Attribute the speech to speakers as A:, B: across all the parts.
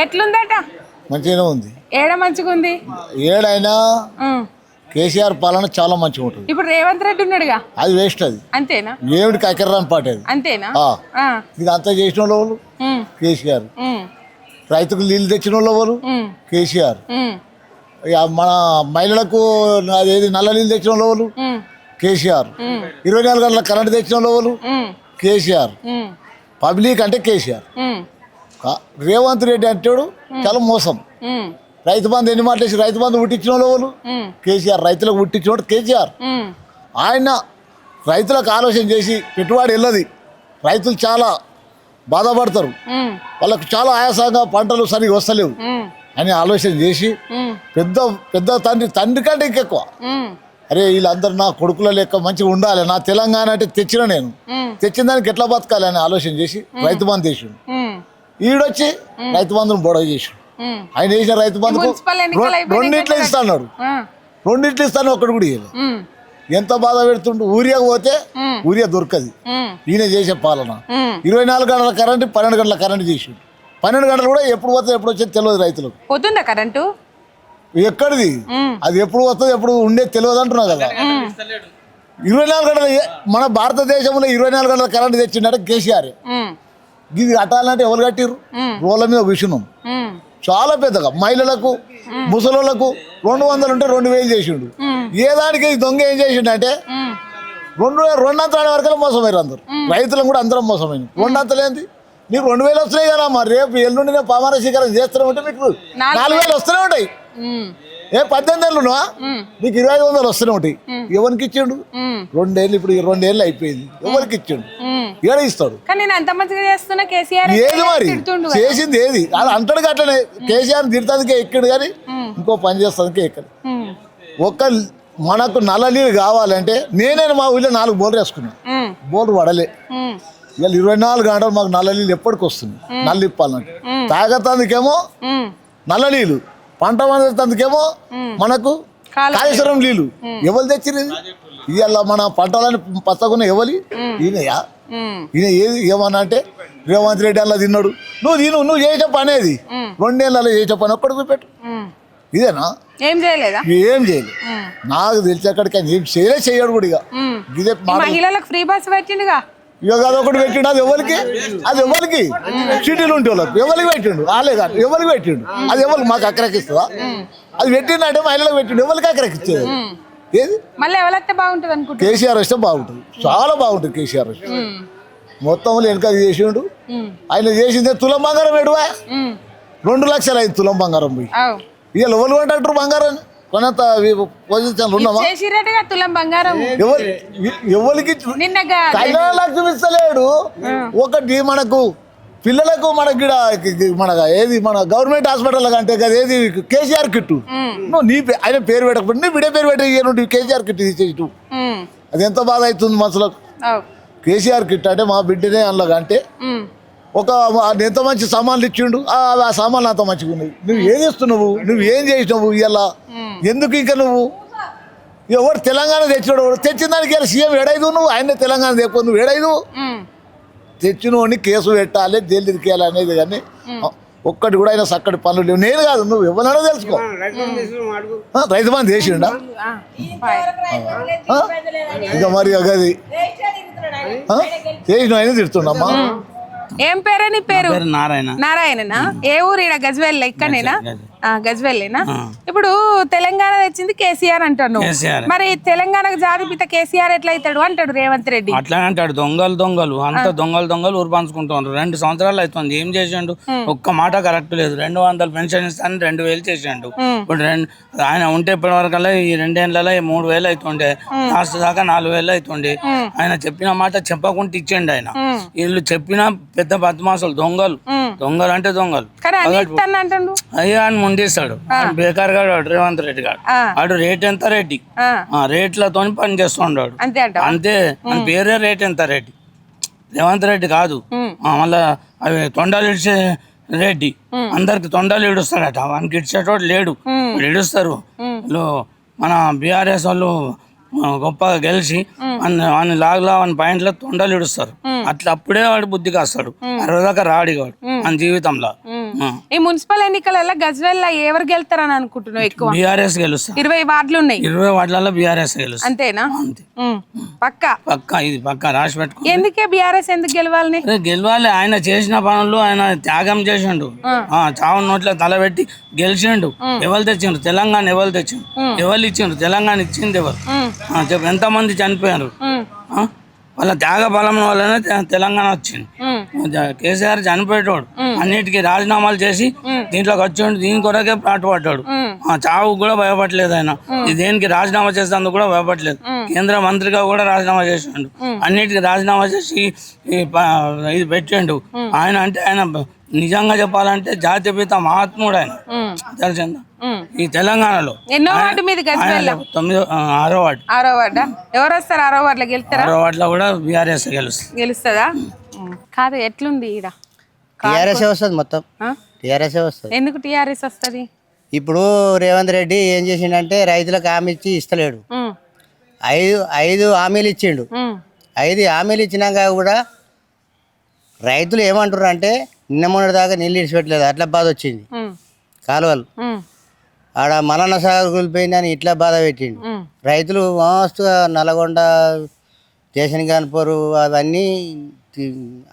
A: ఎట్లుందట?
B: మంచిగానే ఉంది.
A: ఏడ మంచిగా ఉంది?
B: ఏడైనా కేసీఆర్ పాలన చాలా మంచిగా ఉంటుంది.
A: ఇప్పుడు రేవంత్ రెడ్డి ఉన్నాడుగా,
B: అది వేస్ట్. అది
A: అంతేనా?
B: ఏమిటికి అక్కర్రాని పాట అది.
A: అంతేనా?
B: ఇది అంతా చేసిన వాళ్ళు కేసీఆర్. రైతుకు నీళ్ళు తెచ్చిన వాళ్ళు కేసీఆర్. మన మహిళలకు అదేది నల్ల నీళ్ళు తెచ్చిన వాళ్ళు కేసీఆర్. 24 గంటల కరెంట్ తెచ్చిన వాళ్ళు కేసీఆర్. పబ్లిక్ అంటే కేసీఆర్. రేవంత్ రెడ్డి అంటాడు చాలా మోసం. రైతు బంధు ఎన్ని మాటలేసి రైతు బంధు పుట్టించిన వాళ్ళు కేసీఆర్. రైతులకు పుట్టించినోడు కేసీఆర్. ఆయన రైతులకు ఆలోచన చేసి పెట్టుబడి వెళ్ళది. రైతులు చాలా బాధపడతారు, వాళ్ళకు చాలా ఆయాసంగా పంటలు సరిగా వస్తలేవు అని ఆలోచన చేసి పెద్ద పెద్ద తండ్రి కంటే ఇంకెక్కువ అరే వీళ్ళందరూ నా కొడుకుల లెక్క మంచిగా ఉండాలి, నా తెలంగాణ అంటే తెచ్చిన నేను తెచ్చిన దానికి ఎట్లా బతకాలి అని ఆలోచన చేసి రైతు బంధు చేసిండు. ఈడొచ్చి రైతు బంధును బొడవ చేసిండు. ఆయన వేసిన రైతు బంధుకు రెండింట్లు ఇస్తాడు. రెండింట్లు ఇస్తాను, ఒక్కడు కూడా ఇవ్వలేదు. ఎంత బాధ పెడుతుండు. ఊరియాకు పోతే ఊరియా దొరకది. ఈయన చేసే పాలన 24 గంటల కరెంట్ 12 గంటల కరెంట్ చేసిండు. 12 గంటలు కూడా ఎప్పుడు పోతే ఎప్పుడు వచ్చేది తెలియదు రైతులకు.
A: పోతుందా కరెంటు?
B: ఎక్కడిది అది ఎప్పుడు వస్తుంది ఎప్పుడు ఉండేది తెలియదు అంటున్నా కదా. 24 గంటల మన భారతదేశంలో 24 గంటల కరెంట్ తెచ్చిండే కేసీఆర్. ఇది కట్టాలంటే ఎవరు కట్టిర్రు? రోడ్ల మీద కూర్చున్నాం. చాలా పెద్దగా మహిళలకు ముసలోళ్ళకు 200 ఉంటే 2000 చేసిండు. ఏ దానికి దొంగ ఏం చేసిండు అంటే 200 వరకు మోసమైరు అందరు. రైతులను కూడా అందరం మోసమైంది. 200 ఏంది? నీకు 2000 వస్తున్నాయి కదా, మరి రేపు ఎల్లుండి నేను పామార శీకరం చేస్తూనే ఉంటే మీకు 4000 వస్తూనే ఉంటాయి. ఏ 18 ఏళ్ళునా నీకు 2500 వస్తూనే ఉంటాయి. ఎవరికి ఇచ్చిండు? 2 ఏళ్ళు. ఇప్పుడు 2 ఏళ్ళు అయిపోయింది. ఎవరికి ఇచ్చిండు? ఏడ ఇస్తాడు? ఏది మరి చేసింది ఏది? అలా అంటాడు అట్లనే. కేసీఆర్ తిడతానికే ఎక్కడు కానీ ఇంకో పని చేస్తానికే ఎక్కడు. ఒక్క మనకు నల్ల నీళ్ళు కావాలంటే నేనే మా ఊళ్ళో 4 బోర్లు వేసుకున్నాను. బోర్లు పడలే. ఇవాళ 24 గంటలు మాకు నల్ల నీళ్ళు ఎప్పటికి వస్తుంది. నల్ల ఇప్పాలంటే తాగతానికేమో నల్ల నీళ్ళు, పంట పండుతందుకేమో మనకు కాళేశ్వరం నీళ్ళు. ఎవరు తెచ్చినది? ఇవాళ మన పంటలని పచ్చకున్న ఎవరి? ఈయనయా? ఈయన ఏది ఏమన్నా అంటే రేవంత్ రెడ్డి అలా తిన్నాడు. నువ్వు చేసే పని అది 2 ఏళ్ళలో చేసే పని ఒక్కడికి చూపెట్టు. ఇదేనా? ఏం చేయలేదు. నాకు తెలిసి అక్కడికి ఏం చేయడు కూడా. ఇదే
A: మహిళలకు ఫ్రీ బస్ పెట్టిండుగా.
B: ఇక అదొకటి పెట్టిండు. అది ఎవరికి సిటీలు ఉంటే వాళ్ళకి ఎవరికి పెట్టిండు? వాళ్ళే కాదు ఎవరికి పెట్టిండు. అది ఎవరికి మాకు అక్కరెక్కిస్తుందా? అది పెట్టిండంటే మహిళలకు పెట్టిండు. ఎవరికి అక్కరెక్కిచ్చేది? ఏది
A: మళ్ళీ ఎవరైతే బాగుంటుంది అనుకుంటా?
B: కేసీఆర్ వస్తే బాగుంటుంది, చాలా బాగుంటుంది. కేసీఆర్ వస్తే మొత్తంలో వెనక చేసిండు. ఆయన చేసిందే తులం బంగారం ఎడువా 2 లక్షలు అయింది తులం బంగారం పోయి. ఇవాళ ఎవరు అంటారు బంగారం కొనంత పొజిషన్ ఉన్నామా? ఎవరికి కళ్యాణ లక్ష్మి ఇస్తలేడు. ఒకటి మనకు పిల్లలకు మన ఏది మన గవర్నమెంట్ హాస్పిటల్ అంటే కదా ఏది కేసీఆర్ కిట్టు. నువ్వు ఆయన పేరు పెట్టకపోతే నీ బిడ్డ పేరు పెట్టి కేసీఆర్ కిట్ తీసేటు. అది ఎంత బాధ అవుతుంది మనసులకు. కేసీఆర్ కిట్ అంటే మా బిడ్డనే అందులో అంటే ఒక ఎంత మంచి సామాన్లు ఇచ్చిండు. ఆ సామాన్లు అంత మంచిగా ఉన్నాయి. నువ్వు ఏం చేస్తున్నావు? నువ్వు ఏం చేసినావు? ఇలా ఎందుకు ఇంకా నువ్వు ఎవరు తెలంగాణ తెచ్చినాడు? తెచ్చిన దానికి ఇలా సీఎం ఏడైదు. నువ్వు ఆయన తెలంగాణ తెప్ప నువ్వు ఏడైదు. తెచ్చినోడిని కేసు పెట్టాలి, జైలు తిరిగేయాలి అనేది. కానీ ఒక్కటి కూడా ఆయన చక్కటి పనులు లేవు. నేను కాదు, నువ్వు ఎవరైనా తెలుసుకో. రైతు బంధు చేసిండా? ఇక మరి అది చేసిన ఆయన తిడుతుండమ్మా.
A: ఏం పేరే నీ పేరు? నారాయణనా? ఏ ఊరు? ఈడ గజ్వేల్ ఇక్కడనేనా? గజ్వేల్లేనా? ఇప్పుడు తెలంగాణ తెచ్చింది కేసీఆర్ అంటాను. మరి తెలంగాణకు జాతిపిత కేసీఆర్ ఎట్లా అవుతాడు అంటాడు రేవంత్ రెడ్డి.
C: అట్లా అంటాడు. దొంగలు అంత దొంగలు ఊరు పంచుకుంటున్నారు. 2 సంవత్సరాలు అవుతుంది. ఏం చేసిండు? ఒక్క మాట కరెక్ట్ లేదు. 200 పెన్షన్ ఇస్తాను 2000 చేసిండు. ఇప్పుడు ఆయన ఉంటే ఇప్పటి వరకల్లా ఈ 2 ఏళ్ళలో 3000 అవుతుండే. లాస్ట్ దాకా 4000 అవుతుండే. ఆయన చెప్పిన మాట చెప్పకుండా ఇచ్చిండు. ఆయన వీళ్ళు చెప్పిన పెద్ద బద్మాసులు దొంగలు అంటే దొంగలు. అయ్యా అని ముందేస్తాడు. బేకార్ గాడు రేవంత్ రెడ్డి గారు. వాడు రేట్ ఎంత రెడ్డి రేట్లతో పని చేస్తుండాడు. అంతే. మన పేరే రేట్ ఎంత రెడ్డి. రేవంత్ రెడ్డి కాదు. మళ్ళా అవి తొండాలు ఇడిచే రెడ్డి. అందరికి తొండాలు ఇడుస్తాడట. వానికి ఇడిచేటోడు లేడు. ఇడుస్తారు. మన బీఆర్ఎస్ వాళ్ళు గొప్పగా గెలిచి వాని లాగులా వాని పాయింట్లో తొండలు ఇడుస్తారు. అట్లా అప్పుడే వాడు బుద్ధి కాస్తాడు. అరవదాకా రాడి వాడు మన జీవితంలో.
A: ఈ మున్సిపల్ ఎన్నికలలో గజ్వేల్ ఎవరు గెలుతారని అనుకుంటున్నావు? ఎక్కువ
C: బీఆర్ఎస్ గెలుస్తారు.
A: 20 వార్డులు ఉన్నాయి.
C: 20 వార్డులలో బీఆర్ఎస్ గెలుస్తారు.
A: అంతేనా?
C: అంతే,
A: పక్కా
C: పక్కా. ఇది పక్కా రాసి పెట్టుకో.
A: ఎందుకే బీఆర్ఎస్ ఎందుకు గెలవాలని?
C: గెలవాలి. ఆయన చేసిన పనులు ఆయన త్యాగం చేసిండు. చావు నోట్ల తలబెట్టి గెలిచిండు. ఎవరు తెచ్చిండ్రు తెలంగాణ? ఎవరు తెచ్చిండు? ఎవరు ఇచ్చిండ్రు తెలంగాణ? ఇచ్చింది ఎవరు? చెప్పు. ఎంతమంది చనిపోయారు? వాళ్ళ త్యాగ బలం వల్లనే తెలంగాణ వచ్చింది. కేసీఆర్ చనిపోయేటోడు అన్నిటికీ రాజీనామాలు చేసి దీంట్లోకి వచ్చిండు. దీని కొరకే పాటుపడ్డాడు. చావుకు కూడా భయపడలేదు ఆయన. దేనికి రాజీనామా చేసేందుకు కూడా భయపడలేదు. కేంద్ర మంత్రిగా కూడా రాజీనామా చేసిండు. అన్నిటికీ రాజీనామా చేసి ఇది పెట్టిండు. ఆయన అంటే ఆయన నిజంగా చెప్పాలంటే జాతిపిత మహాత్ముడు ఆయన. తెలిసిందా? ఈ తెలంగాణలో
A: ఎన్నో వార్డు మీద గజ్వేల్?
C: 6వ వార్డు.
A: 6వ వార్డా? ఎవరు వస్తారు 6వ వార్డులో? గెలుస్తారా?
C: 6వ వార్డులో కూడా బీఆర్ఎస్
A: గెలుస్తుందా? కాదు, ఎట్లుంది ఈడ?
D: టీఆర్ఎస్ వస్తుంది. మొత్తం టీఆర్ఎస్ వస్తుంది.
A: ఎందుకు టీఆర్ఎస్ వస్తుంది?
D: ఇప్పుడు రేవంత్ రెడ్డి ఏం చేసిండంటే రైతులకు హామీ ఇచ్చి ఇస్తలేడు. 5 హామీలు ఇచ్చిండు. 5 హామీలు ఇచ్చినాక కూడా రైతులు ఏమంటారు అంటే నిన్న మొన్నటి దాకా నీళ్ళు ఇడిచిపెట్టలేదు, అట్లా బాధ వచ్చింది. కాలువలు ఆడ మలన సాగు కూలిపోయిందని ఇట్లా బాధ పెట్టిండు. రైతులు మస్తుగా నల్గొండ స్టేషన్ కానిపోరు అవన్నీ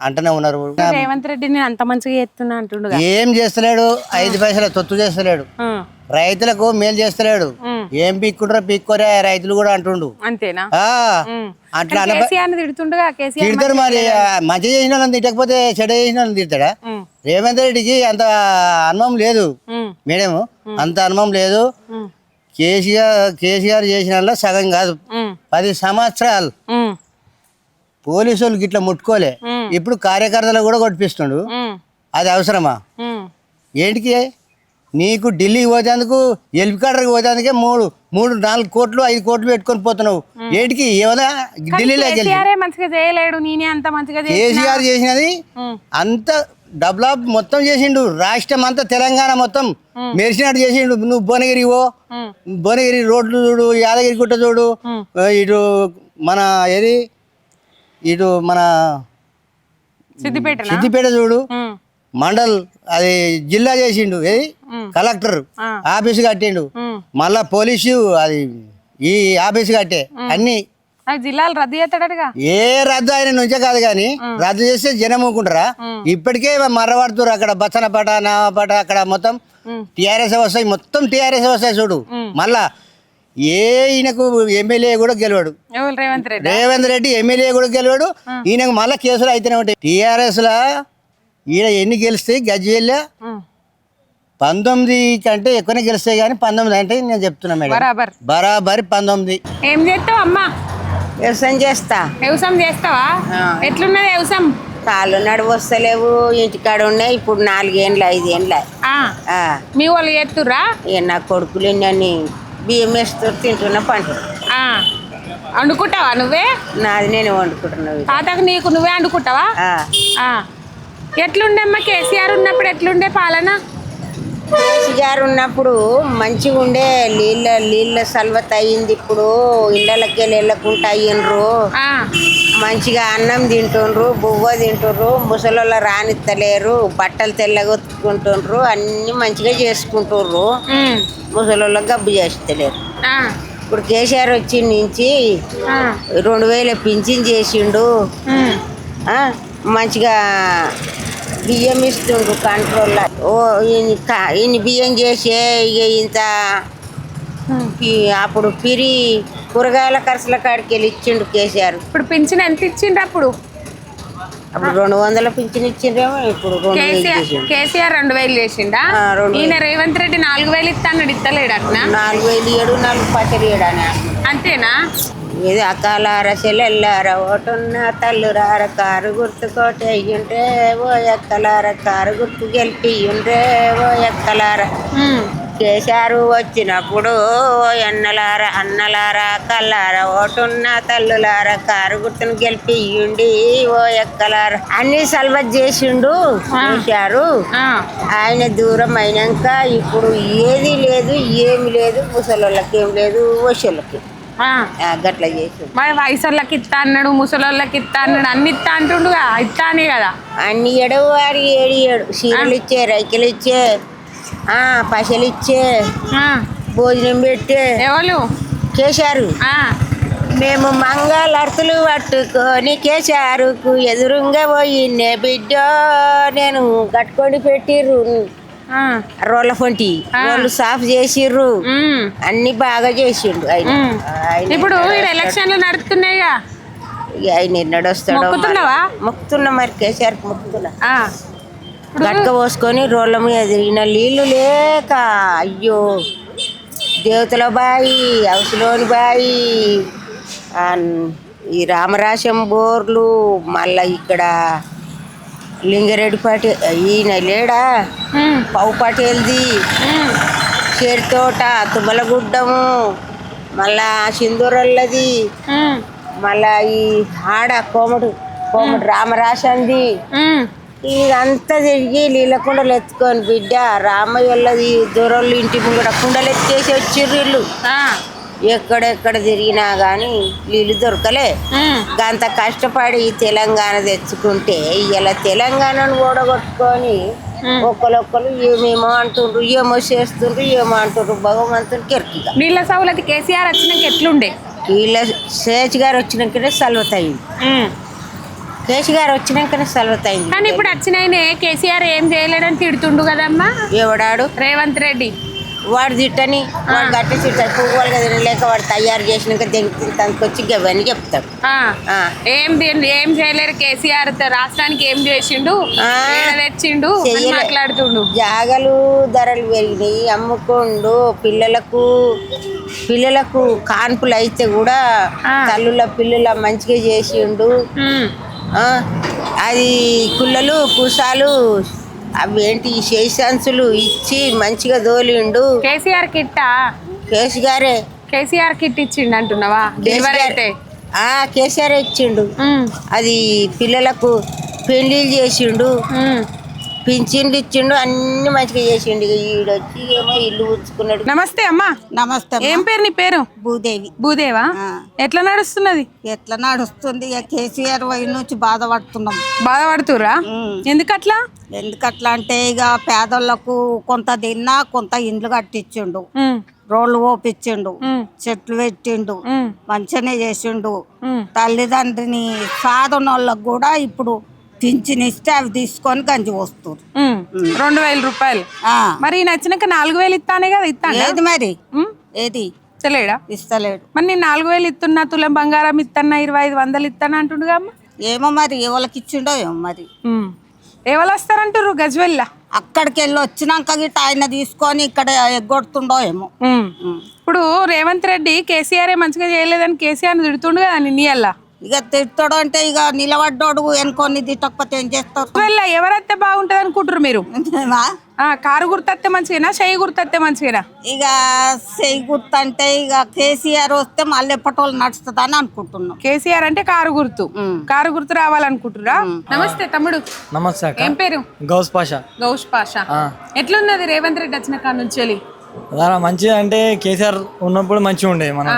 D: అంటనే ఉన్నారు.
A: రేవంత్ రెడ్డి నేను అంత మంచిగా చేస్తున్నా అంటుండు.
D: ఏం చేస్తలేడు. 5 పైసల తొత్తు చేస్తలేడు. రైతులకు మేలు చేస్తలేడు. ఏం పీక్కుంటారో పీక్కోరే రైతులు కూడా అంటుండు.
A: అంతేనా?
D: అట్లా
A: తిడతారు
D: మరి. మంచి చేసిన వాళ్ళని తిట్టకపోతే చెడ చేసిన వాళ్ళని తిడతాడా? రేవంత్ రెడ్డికి అంత అనుభవం లేదు మేడం, అంత అనుభవం లేదు. కేసీఆర్ చేసిన వాళ్ళ సగం కాదు. 10 సంవత్సరాలు పోలీసు వాళ్ళు గిట్లా ముట్టుకోలే. ఇప్పుడు కార్యకర్తలు కూడా కొట్టిపిస్తుండు. అది అవసరమా? ఏంటికి నీకు ఢిల్లీకి పోతేందుకు హెలికాప్టర్కి పోతేందుకే 3-4 కోట్లు 5 కోట్లు పెట్టుకొని పోతున్నావు. ఏంటికి? ఏమైనా ఢిల్లీలో కేసీఆర్ చేసినది అంత డెవలప్ మొత్తం చేసిండు. రాష్ట్రం అంతా తెలంగాణ మొత్తం మెరిసినట్టు చేసిండు. నువ్వు భువనగిరి రోడ్లు చూడు, యాదగిరి గుట్ట చూడు, ఇటు మన ఇటు మన సిద్దిపేట చూడు, మండల్ అది జిల్లా చేసిండు. కలెక్టర్ ఆఫీస్ కట్టిండు. మళ్ళా పోలీసు అది ఈ ఆఫీస్ కట్టే అన్ని
A: జిల్లాలు రద్దు చేస్తాడట.
D: ఏ రద్దు ఆయన నుంచే కాదు కానీ రద్దు చేస్తే జనం ఊకుంటారా? ఇప్పటికే మర్రపడుతున్నారు. అక్కడ బచ్చనపట నావపట అక్కడ మొత్తం టీఆర్ఎస్ వస్తాయి. మొత్తం టీఆర్ఎస్ వస్తాయి చూడు. మళ్ళా ఈయనకు ఎమ్మెల్యే కూడా గెలవాడు. రేవంత్ రెడ్డి ఎమ్మెల్యే కూడా గెలవాడు. ఈయనకు మళ్ళా కేసులు అయితేనే ఉంటాయి. టీఆర్ఎస్ లా ఈయన ఎన్ని గెలుస్తాయి? గజ్వేల్ 19 కంటే ఎక్కువనే గెలుస్తాయి కానీ 19 అంటే నేను చెప్తున్నా మేడం. బరాబర్ 19.
A: ఏం చేస్తావు అమ్మా?
E: వ్యవసాయం చేస్తా.
A: వ్యవసాయం చేస్తావా? ఎట్లున్నది వ్యవసాయం?
E: కాళ్ళు నడువు వస్తలేవు, ఇంటికాడ ఉన్నాయి. ఇప్పుడు 4 ఏండ్లు 5 ఏండ్ల.
A: మీ వాళ్ళు చేస్తుర్రా?
E: నా కొడుకులు నన్ను బియ్యం వేస్తూ తింటున్నా పంట.
A: వండుకుంటావా నువ్వే?
E: నాది నేను వండుకుంటున్నావు.
A: తాతకు నీకు నువ్వే వండుకుంటావా? ఎట్లుండే అమ్మా కేసీఆర్ ఉన్నప్పుడు? ఎట్లుండే పాలన?
E: కేసీఆర్ ఉన్నప్పుడు మంచిగా ఉండే. నీళ్ళ సల్వత అయ్యింది. ఇప్పుడు ఇళ్ళకి వెళ్ళకుండా అయ్యిండ్రు. మంచిగా అన్నం తింటుండ్రు, బువ్వ తింటుండ్రు. ముసలోళ్ళ రానిత్తలేరు. బట్టలు తెల్లగొత్తుకుంటుండ్రు. అన్ని మంచిగా చేసుకుంటుండ్రు. ముసలోళ్ళ గబ్బు చేస్తలేరు. ఇప్పుడు కేసీఆర్ వచ్చి నుంచి 2000 పింఛన్ చేసిండు. మంచిగా బియ్యం ఇస్తుండ్రు కంట్రోల్లో. ఇన్ని బియ్యం చేసే ఇక ఇంత అప్పుడు పిరి కూరగాయల ఖర్చుల కాడికి వెళ్ళి ఇచ్చిండు కేసీఆర్.
A: ఇప్పుడు పింఛన్ ఎంత ఇచ్చిండ్రు? అప్పుడు
E: 200 పింఛన్ ఇచ్చిండ్రేమో. ఇప్పుడు
A: కేసీఆర్ 2000 చేసిండా? ఈయన రేవంత్ రెడ్డి 4000 ఇస్తాడు. ఇస్తలేడు అట్లా?
E: 4000 ఇయ్యడు, 4 పచ్చడి ఇయ్యడానే.
A: అంతేనా?
E: ఇది అకాలార చెల్లెల్లార ఓటున్న తల్లురార కారు గుర్తు కోటయ్యుండ్రే ఓ ఎక్కలార కారు గుర్తు గెలిపియుండ్రే ఓ ఎక్కలార. కేసీఆర్ వచ్చినప్పుడు ఓ అన్నలార కల్లార ఓటున్న తల్లులార కారు గుర్తును గెలిపియుండి ఓ ఎక్కలార. అన్ని సల్వత్ చేసిండు కేసీఆర్. ఆయన దూరం అయినాక ఇప్పుడు ఏది లేదు, ఏమి లేదు. ముసలోళ్ళకి ఏం లేదు, వసోళ్ళకి.
A: ఆ.
E: గట్ల చేసిండు.
A: మరి వయసులకి ఇస్తా అన్నాడు, ముసలోళ్ళకి ఇస్తా అన్నాడు, అన్ని ఇస్తా అంటుండుగా, ఇస్తా అని కదా.
E: అన్ని ఏడు వాడి ఏడు చీరలు ఇచ్చే, రైకిలు ఇచ్చే, పైసలు ఇచ్చే,
A: ఆ.
E: భోజనం పెట్టే.
A: ఎవరు?
E: కేశారు.
A: ఆ.
E: మేము మంగళార్తులు పట్టుకొని కేశారుకు ఎదురుగా పోయిన్నే బిడ్డ నేను కట్టుకొని పెట్టిర్రు.
A: ఆ.
E: రోళ్ళ పొంటి రోళ్ళు సాఫ్ చేసిర్రు.
A: ఉమ్.
E: అన్ని బాగా చేసిండు ఆయన. ఆయన
A: ఇప్పుడు ఎలక్షన్లు నడుస్తున్నాయిగా,
E: ఆయన ఎన్నడు వస్తాడో.
A: మొక్కుతున్నావా?
E: మొక్కుతున్నా మరి కేసీఆర్కి మొక్కుతున్నా.
A: ఆ.
E: గట్క పోసుకొని రోళ్ళ మీద తిరిగిన నీళ్లు లేక అయ్యో దేవతల బాయి, అవసలోని బాయి, ఈ రామరాశం బోర్లు, మళ్ళా ఇక్కడ లింగారెడ్డిపాటి ఈయన లేడా పౌ పటేల్ది చేరితోట, తుమ్మలగుడ్డము, మళ్ళా సింధూరల్లది, మళ్ళా ఈ ఆడ కోమడు రామరాశంది. ఇదంతా తిరిగి నీళ్ళ కుండలు ఎత్తుకొని బిడ్డ రామయ్యలది దూరంలో ఇంటి ముంగడ కుండలు ఎత్తేసి వచ్చిర్రు వీళ్ళు. ఎక్కడెక్కడ తిరిగినా కానీ నీళ్ళు దొరకలే. అంత కష్టపడి తెలంగాణ తెచ్చుకుంటే ఇలా తెలంగాణను ఓడగొట్టుకొని ఒక్కరొక్కరు ఏమేమో అంటుండ్రు, ఏమో చేస్తుండ్రు, ఏమో అంటుండ్రు. భగవంతునికి ఎరికిగా
A: నీళ్ళ సౌలతి కేసీఆర్ వచ్చినాక ఎట్లుండే?
E: వీళ్ళ శేష్ గారు వచ్చినాకనే సల్వతయింది. కేసీఆర్ వచ్చినాకనే సల్వతయింది.
A: కానీ ఇప్పుడు వచ్చినాయనే కేసీఆర్ ఏం చేయలేడని తిడుతుండు కదమ్మా.
E: ఎవడాడు?
A: రేవంత్ రెడ్డి.
E: వాడు తిట్టని, వాడు గట్టి తిట్టాడు. పువ్వులుగా తినలేక వాడు తయారు చేసినాక తనకొచ్చి గవన్నీ చెప్తాడు.
A: ఏం చేయలేరు కేసీఆర్, రాష్ట్రానికి ఏం చేసిండు, తెచ్చిండు మాట్లాడుతుండు.
E: జాగలు ధరలు పెరిగినాయి, అమ్ముకుండు. పిల్లలకు కాన్పులు అయితే కూడా తల్లుల పిల్లల మంచిగా చేసిండు. అది కుళ్ళలు పూసాలు అవి ఏంటి శేషాంశులు ఇచ్చి మంచిగా దోలిండు.
A: కేసీఆర్ కిట్టా? కేసీఆర్ కిట్ ఇచ్చిండు అంటున్నావా?
E: కేసీఆర్ ఇచ్చిండు. అది పిల్లలకు పెళ్లిళ్ళు చేసిండు, పింఛన్లు ఇచ్చిండు, అన్ని మంచిగా చేసిండు. ఈడొచ్చి ఏమో ఇల్లు ఉంచుకున్నాడు.
A: నమస్తే అమ్మా.
F: నమస్తే.
A: ఏం పేరు నీ పేరు?
F: భూదేవి.
A: భూదేవా? ఎట్లా నడుస్తున్నది?
F: ఎట్లా నడుస్తుంది? కేసీఆర్ వైపు నుంచి బాధపడుతున్నాం.
A: బాధపడుతురా? ఎందుకట్లా?
F: ఎందుకట్లా అంటే ఇక పేదోళ్లకు కొంత తిన్నా కొంత ఇండ్లు కట్టించిండు, రోడ్లు ఓపించిండు, చెట్లు పెట్టిండు, మంచిగానే చేసిండు. తల్లిదండ్రిని సాధనోళ్ళకు కూడా ఇప్పుడు పింఛన్ ఇస్తే అవి తీసుకొని గంజి వస్తారు.
A: 2000 రూపాయలు. మరి నచ్చినాక 4000 ఇస్తానే కదా.
F: ఇస్తాను మరి ఏది
A: ఇస్తలేడా?
F: ఇస్తలేడు.
A: మరి నేను 4000 ఇస్తున్నా, తులం బంగారం ఇస్తున్నా, 2500 ఇస్తానా అంటుండగా అమ్మ.
F: ఏమో మరి ఎవరికి ఇచ్చిండో ఏమో మరి.
A: ఎవరు వస్తారంటారు గజ్వెల్లా?
F: అక్కడికి వెళ్ళి వచ్చినాక గిట్ట ఆయన తీసుకొని ఇక్కడ ఎగ్గొడుతుండో ఏమో.
A: ఇప్పుడు రేవంత్ రెడ్డి కేసీఆర్ మంచిగా చేయలేదని కేసీఆర్ తిడుతుండు కదా నిన్నయల్లా.
F: ఇక తిడతాడు అంటే ఇక నిలబడ్డాడు ఎన్కొని తిట్టకపోతే ఏం చేస్తారు?
A: ఎవరైతే బాగుంటది అనుకుంటారు మీరు? కారు గుర్తొస్తే మంచిగా, చెయ్యి గుర్తొస్తే మంచిగా.
F: ఇక చెయ్యి గుర్తు అంటే ఇక కేసీఆర్ వస్తే మళ్ళీ ఎప్పటోళ్ళు నడుస్తుంది అని అనుకుంటున్నాం.
A: కేసీఆర్ అంటే కారు గుర్తు. కారు గుర్తు రావాలనుకుంటురా? నమస్తే తమ్ముడు.
G: నమస్తే.
A: ఏం పేరు?
G: గౌస్ పాషా.
A: గౌస్ పాషా. ఎట్లున్నది రేవంత్ రెడ్డి వచ్చిన కాడ నుంచి?
G: మంచిగా అంటే కేసీఆర్ ఉన్నప్పుడు మంచిగా ఉండే. మనం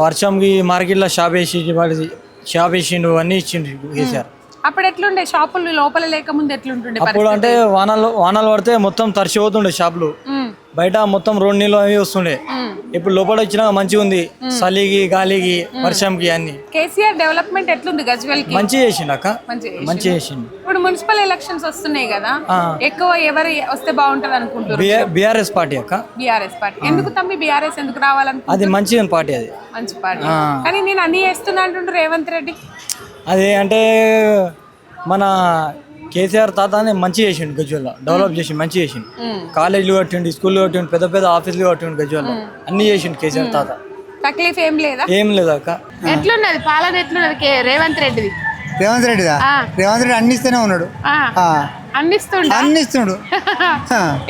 G: వర్షంకి మార్కెట్లో షాప్ వేసిండు, అన్నీ ఇచ్చిండు కేసీఆర్.
A: అప్పుడు ఎట్లుండే షాపులు? లోపల లేకముందు ఎట్లుంటుండే?
G: అప్పుడు అంటే వానలు పడితే మొత్తం తడిచిపోతుండే షాపులు, బయట మొత్తం రోడ్ నీళ్ళు అవి వస్తుండే. ఇప్పుడు లోపల వచ్చినా మంచిగా ఉంది, చలికి గాలికి వర్షంకి అన్ని.
A: కేసీఆర్ డెవలప్మెంట్ ఎట్లుంది గజ్వెల్ కి?
G: మంచిగా చేసిండు అక్క, మంచిగా చేసిండు.
A: ఇప్పుడు మున్సిపల్ ఎలక్షన్స్ వస్తున్నాయి కదా, ఎక్కువ ఎవరు వస్తే బాగుంటది అనుకుంటారు?
G: బీఆర్ఎస్ పార్టీ అక్క.
A: BRS party. ఎందుకు తమ్మి బీఆర్ఎస్ ఎందుకు రావాలనుకుంటున్నారు?
G: అది మంచి పార్టీ, అది
A: మంచి పార్టీ. కానీ నేను అన్ని చేస్తున్నా అంటుండ్రు రేవంత్ రెడ్డి.
G: అదే అంటే మన కేసీఆర్ తాతని మంచి చేసిండు గజ్వెల్లో, డెవలప్ చేసిండు, మంచి చేసిండు. కాలేజీలు కట్టిండు, స్కూళ్ళు కట్టిండు, పెద్ద పెద్ద ఆఫీసులు కట్టిండు గజ్వెల్లో, అన్ని చేసిండు కేసీఆర్ తాత.
A: తక్లీఫ్ ఏం లేదా?
G: ఏం లేదు అక్క.
A: ఎట్లున్నది పాలన? ఎట్లున్నది రేవంత్ రెడ్డిది?
H: రేవంత్ రెడ్డిదా? రేవంత్ రెడ్డి అన్ని ఇస్తూనే ఉన్నాడు.
A: అన్ని ఇస్తుండు.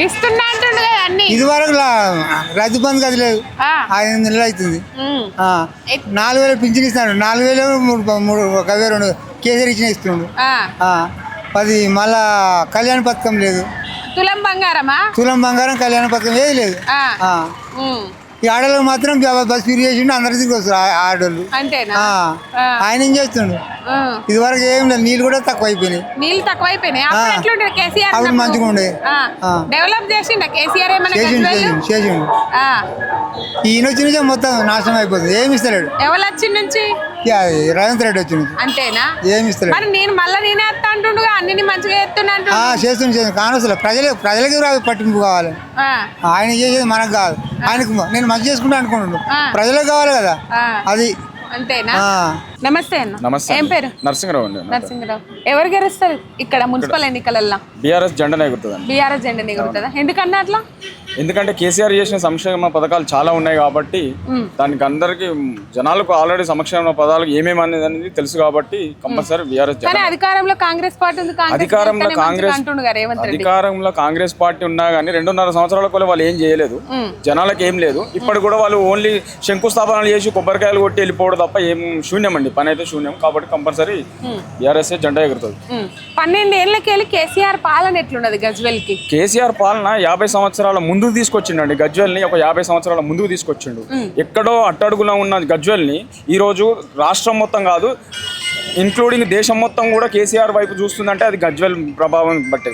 A: ఇస్తున్నా అంటుండు కదా అన్ని.
H: ఇది వరకు రైతు బంధు అది లేదు, 5 నెలలు అవుతుంది. 4000 పింఛన్ ఇస్తాడు, 4000 కేసీఆర్ ఇచ్చిన ఇస్తుండు. 10 మళ్ళా కళ్యాణ పథకం లేదు.
A: తులం బంగారమా?
H: తులం బంగారం కళ్యాణ పథకం ఏది లేదు. ఈ ఆడోళ్ళకి మాత్రం బస్ ఫ్రీ చేసిండు, అందరు తిరిగి వస్తారు ఆడోళ్ళు.
A: అంతేనా?
H: ఆయన ఏం చేస్తుండు, ఇది వరకు ఏం లేదు, నీళ్ళు కూడా తక్కువ అయిపోయినాయి.
A: నీళ్ళు తక్కువైపోయినాయి. అప్పుడు ఎట్లుండే కేసీఆర్?
H: అప్పుడు మంచిగా ఉండే.
A: డెవలప్ చేసిండ కేసీఆర్ ఏమన్నా?
H: చేసిండు. ఈయన వచ్చి నుంచే మొత్తం నాశనం అయిపోతుంది, ఏమి ఇస్తలేడు.
A: ఎవరు వచ్చి నుంచి?
H: రేవంత్ రెడ్డి వచ్చి నుంచి
A: అంతేనా?
H: ఏమి ఇస్తలేడు.
A: మరి నేనే వస్తా అంటుండగా, అన్ని మంచిగా చేస్తున్నా
H: చేస్తుంది కానొస్తలే. ప్రజలకి పట్టింపు కావాలి, ఆయన చేసేది మనకు కాదు. ఆయనకు నేను మంచి చేసుకుంటా అనుకుంటున్నాను, ప్రజలకు కావాలి కదా అది.
A: అంతేనా? నమస్తే అన్న.
I: నమస్తే.
A: ఏం పేరు?
I: నరసింహరావు అండి.
A: నరసింహరావు. ఎవరు గెలుస్తారు ఇక్కడ మున్సిపల్ ఎన్నికలల్లో?
I: బీఆర్ఎస్ జెండా ఎగురుతుంది.
A: బీఆర్ఎస్ జెండా ఎగురుతుందా? ఎందుకన్నా అట్లా?
I: ఎందుకంటే కేసీఆర్ చేసిన సంక్షేమ పథకాలు చాలా ఉన్నాయి కాబట్టి దానికి అందరికి జనాలకు ఆల్రెడీ సంక్షేమ పదాలకు ఏమేమి అనేది తెలుసు కాబట్టి కంపల్సరీ బీఆర్ఎస్ జెండా.
A: అధికారంలో కాంగ్రెస్ పార్టీ ఉంది,
I: అధికారంలో కాంగ్రెస్ పార్టీ ఉన్నా కానీ 2.5 సంవత్సరాల కూడా వాళ్ళు ఏం చేయలేదు, జనాలకు ఏం లేదు. ఇప్పుడు కూడా వాళ్ళు ఓన్లీ శంకుస్థాపనలు చేసి కొబ్బరికాయలు కొట్టి వెళ్ళిపోవడం తప్ప ఏం శూన్యం అండి, పని అయితే శూన్యం. కాబట్టి కంపల్సరీ బీఆర్ఎస్ జెండా ఎగురుతుంది.
A: 12 ఏళ్ళకెళ్ళి కేసీఆర్ పాలన ఎట్లున్నది గజ్వెల్ కి?
I: కేసీఆర్ పాలన 50 సంవత్సరాల ముందుకు తీసుకొచ్చిండండి. గజ్వెల్ని ఒక 50 సంవత్సరాల ముందుకు తీసుకొచ్చిండు. ఎక్కడో అట్టడుగులో ఉన్న గజ్వెల్ని ఈరోజు రాష్ట్రం మొత్తం కాదు, ఇంక్లూడింగ్ దేశం మొత్తం కూడా కేసీఆర్ వైపు చూస్తుందంటే అది గజ్వెల్ ప్రభావం బట్టి.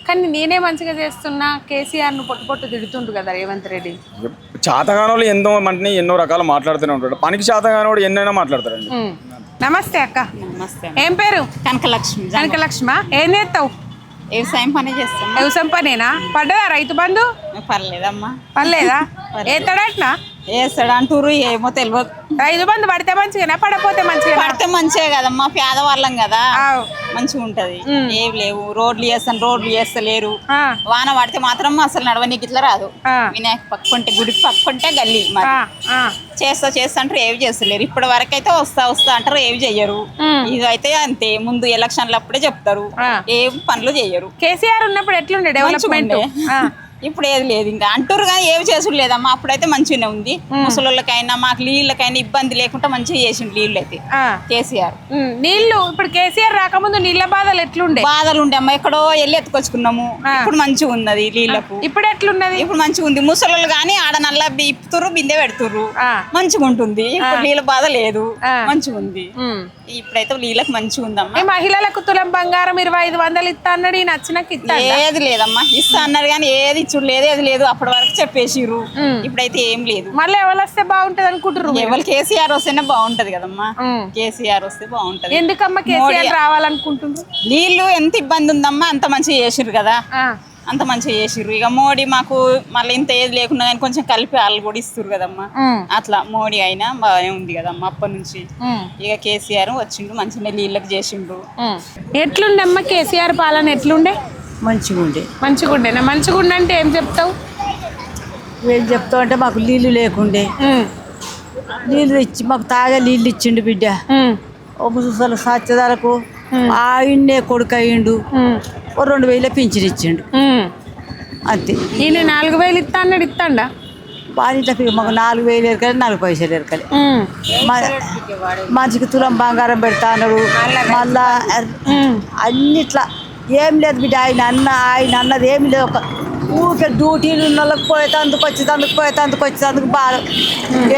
A: కానీ నేనే మంచిగా చేస్తున్నా, కేసీఆర్ ను పొట్టు తిడుతుండు కదా రేవంత్ రెడ్డి.
I: చాతగానోళ్ళు ఎన్నో రకాలు మాట్లాడుతూనే ఉంటాడు, పనికి చాతగానోడు ఎన్నైనా మాట్లాడతారండి.
A: నమస్తే అక్క.
J: నమస్తే.
A: ఏం పేరు?
J: కనకలక్ష్మి.
A: కనకలక్ష్మి. ఏం చేస్తావు?
J: వ్యవసాయం పని చేస్తాం.
A: వ్యవసాయం పనేనా? పడ్డదా రైతు బంధు?
J: పర్లేదమ్మా.
A: పర్లేదా? ఏతాడట్నా?
J: వేస్తాడు అంటారు, ఏమో తెలియదు.
A: రైతు బంధు పడితే మంచిగా, పడపోతే మంచిగా?
J: పడితే మంచిగా కదమ్మా, పేదవాళ్ళం కదా, మంచిగా ఉంటది. ఏం లేవు, రోడ్లు చేస్తలేరు. వాన పడితే మాత్రం అసలు నడవనీకి ఇట్లా రాదు. వినాయక పక్కుంటే గుడికి పక్కుంటే గల్లీ మరి చేస్తా అంటారు, ఏవి చేస్తలేరు. ఇప్పటి వరకు అయితే వస్తా అంటారు, ఏవి చెయ్యరు. ఇది అయితే అంతే, ముందు ఎలక్షన్లు అప్పుడే చెప్తారు, ఏం పనులు చెయ్యరు.
A: కేసీఆర్ ఉన్నప్పుడు ఎట్లుండే డెవలప్మెంట్?
J: ఇప్పుడు ఏది లేదు, ఇంకా అంటారు కానీ ఏమి చేసుడు లేదమ్మా. అప్పుడైతే మంచిగానే ఉంది, ముసలోళ్ళకైనా మాకు నీళ్ళకైనా ఇబ్బంది లేకుండా మంచిగా చేసిండు. నీళ్ళు అయితే కేసీఆర్
A: నీళ్లు ఇప్పుడు కేసీఆర్ రాకముందు నీళ్ళ బాధలు ఎట్లుండే?
J: బాధలు ఉండే అమ్మా, ఎక్కడో వెళ్ళి ఎత్తుకొచ్చుకున్నాము. ఇప్పుడు మంచిగా ఉన్నది నీళ్లకు.
A: ఇప్పుడు ఎట్లున్నది?
J: ఇప్పుడు మంచిగా ఉంది. ముసలోళ్ళు కానీ ఆడ నల్ల ఇప్పుతుర్రు, బిందె పెడుతుర్రు, మంచిగా ఉంటుంది. ఇప్పుడు నీళ్ళ బాధ లేదు, మంచిగా ఉంది. ఇప్పుడైతే నీళ్ళకి మంచిగా ఉందమ్మా.
A: మహిళలకు తులం బంగారం 2500 ఇస్తా అన్నాడు, ఈ నచ్చినకి
J: ఏది లేదమ్మా. ఇస్తా అన్నారు కానీ ఏది ఇచ్చుడు లేదు, ఏది లేదు. అప్పటి వరకు చెప్పేసిర్రు, ఇప్పుడైతే ఏం లేదు.
A: మళ్ళీ ఎవరు వస్తే బాగుంటది అనుకుంటారు?
J: ఎవరు కేసీఆర్ వస్తేనే బాగుంటది కదమ్మా. కేసీఆర్ వస్తే బాగుంటది.
A: ఎందుకమ్మా కేసీఆర్ రావాలనుకుంటున్నారు?
J: నీళ్లు ఎంత ఇబ్బంది ఉందమ్మా, అంత మంచిగా చేసిర్రు కదా, అంత మంచిగా చేసిర్రు. ఇక మోడీ మాకు మళ్ళీ ఇంత ఏది లేకుండా కానీ కొంచెం కలిపి వాళ్ళు కూడా ఇస్తారు కదమ్మా. అట్లా మోడీ అయినా బాగానే ఉంది కదమ్మా అప్పటి నుంచి. ఇక కేసీఆర్ వచ్చిండు, మంచిగా నీళ్ళకి చేసిండు.
A: ఎట్లుండమ్మా కేసీఆర్ పాలన? ఎట్లుండే? మంచిగా ఉండేనా? మంచిగా ఉండే అంటే ఏం చెప్తావు?
F: ఏం చెప్తావు అంటే మాకు నీళ్ళు లేకుండే, నీళ్ళు ఇచ్చి మాకు తాగే నీళ్ళు ఇచ్చిండు బిడ్డ. ఒక చూసాలు సాధ్యదాలకు ఆయన్నే కొడుకు అయ్యిండు, 2000 పింఛన్ ఇచ్చిండు అంతే.
A: ఈయన 4000 ఇస్తా అన్నాడు, ఇస్తాడా?
F: బాగా మాకు 4000 ఎరకలే, 4 పైసలు ఎరకలే. మనిషికి తులం బంగారం పెడతా అన్నాడు. మళ్ళా అన్నిట్లా ఏం లేదు బిడ్డ. ఆయన అన్నది ఏమి లేదు. ఒక ఊరికే డ్యూటీలు ఉన్న వాళ్ళకి పోయేందుకు వచ్చేందుకు బాగా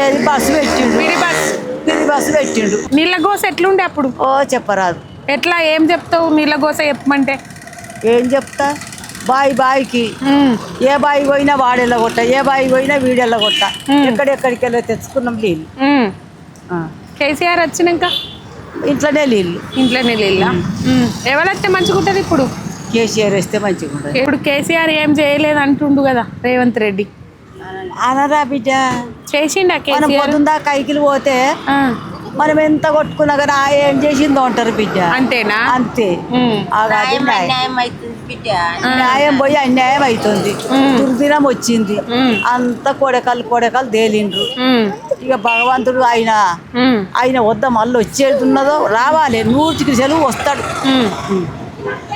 F: ఏది బస్సు పెట్టిండు, విడి బస్సు పెట్టిండు.
A: నీళ్ళ గోస ఎట్లుండే అప్పుడు?
F: చెప్పరాదు.
A: ఎట్లా? ఏం చెప్తావు నీళ్ళ గోస చెప్పమంటే?
F: ఏం చెప్తా, బాయికి ఏ బాయి పోయినా వాడెళ్ళ కొట్ట, ఏ బాయి పోయినా వీడెళ్ళ కొట్ట, ఎక్కడెక్కడికి వెళ్ళి తెచ్చుకున్నాం నీళ్ళు.
A: కేసీఆర్ వచ్చినాక
F: ఇంట్లోనే నీళ్ళు.
A: ఎవరు వస్తే మంచిగా ఉంటుంది? ఇప్పుడు
F: కేసీఆర్ వస్తే మంచిగా ఉంటుంది.
A: ఇప్పుడు కేసీఆర్ ఏం చేయలేదు అంటుండు కదా రేవంత్ రెడ్డి.
F: అనరా బిడ్డ,
A: చేసిండా?
F: మనం పొద్దుందా కైకిలు పోతే మనం ఎంత కొట్టుకున్నా కానీ ఏం చేసిందో అంటారు బిడ్డ.
A: అంతేనా?
F: అంతే.
E: న్యాయం
F: పోయి అన్యాయం అవుతుంది. దుర్దినం వచ్చింది, అంత కోడెకాలు తేలిండ్రు. ఇక భగవంతుడు ఆయన వద్ద మళ్ళీ వచ్చేది ఉన్నదో రావాలి, 100కి సెలవు వస్తాడు.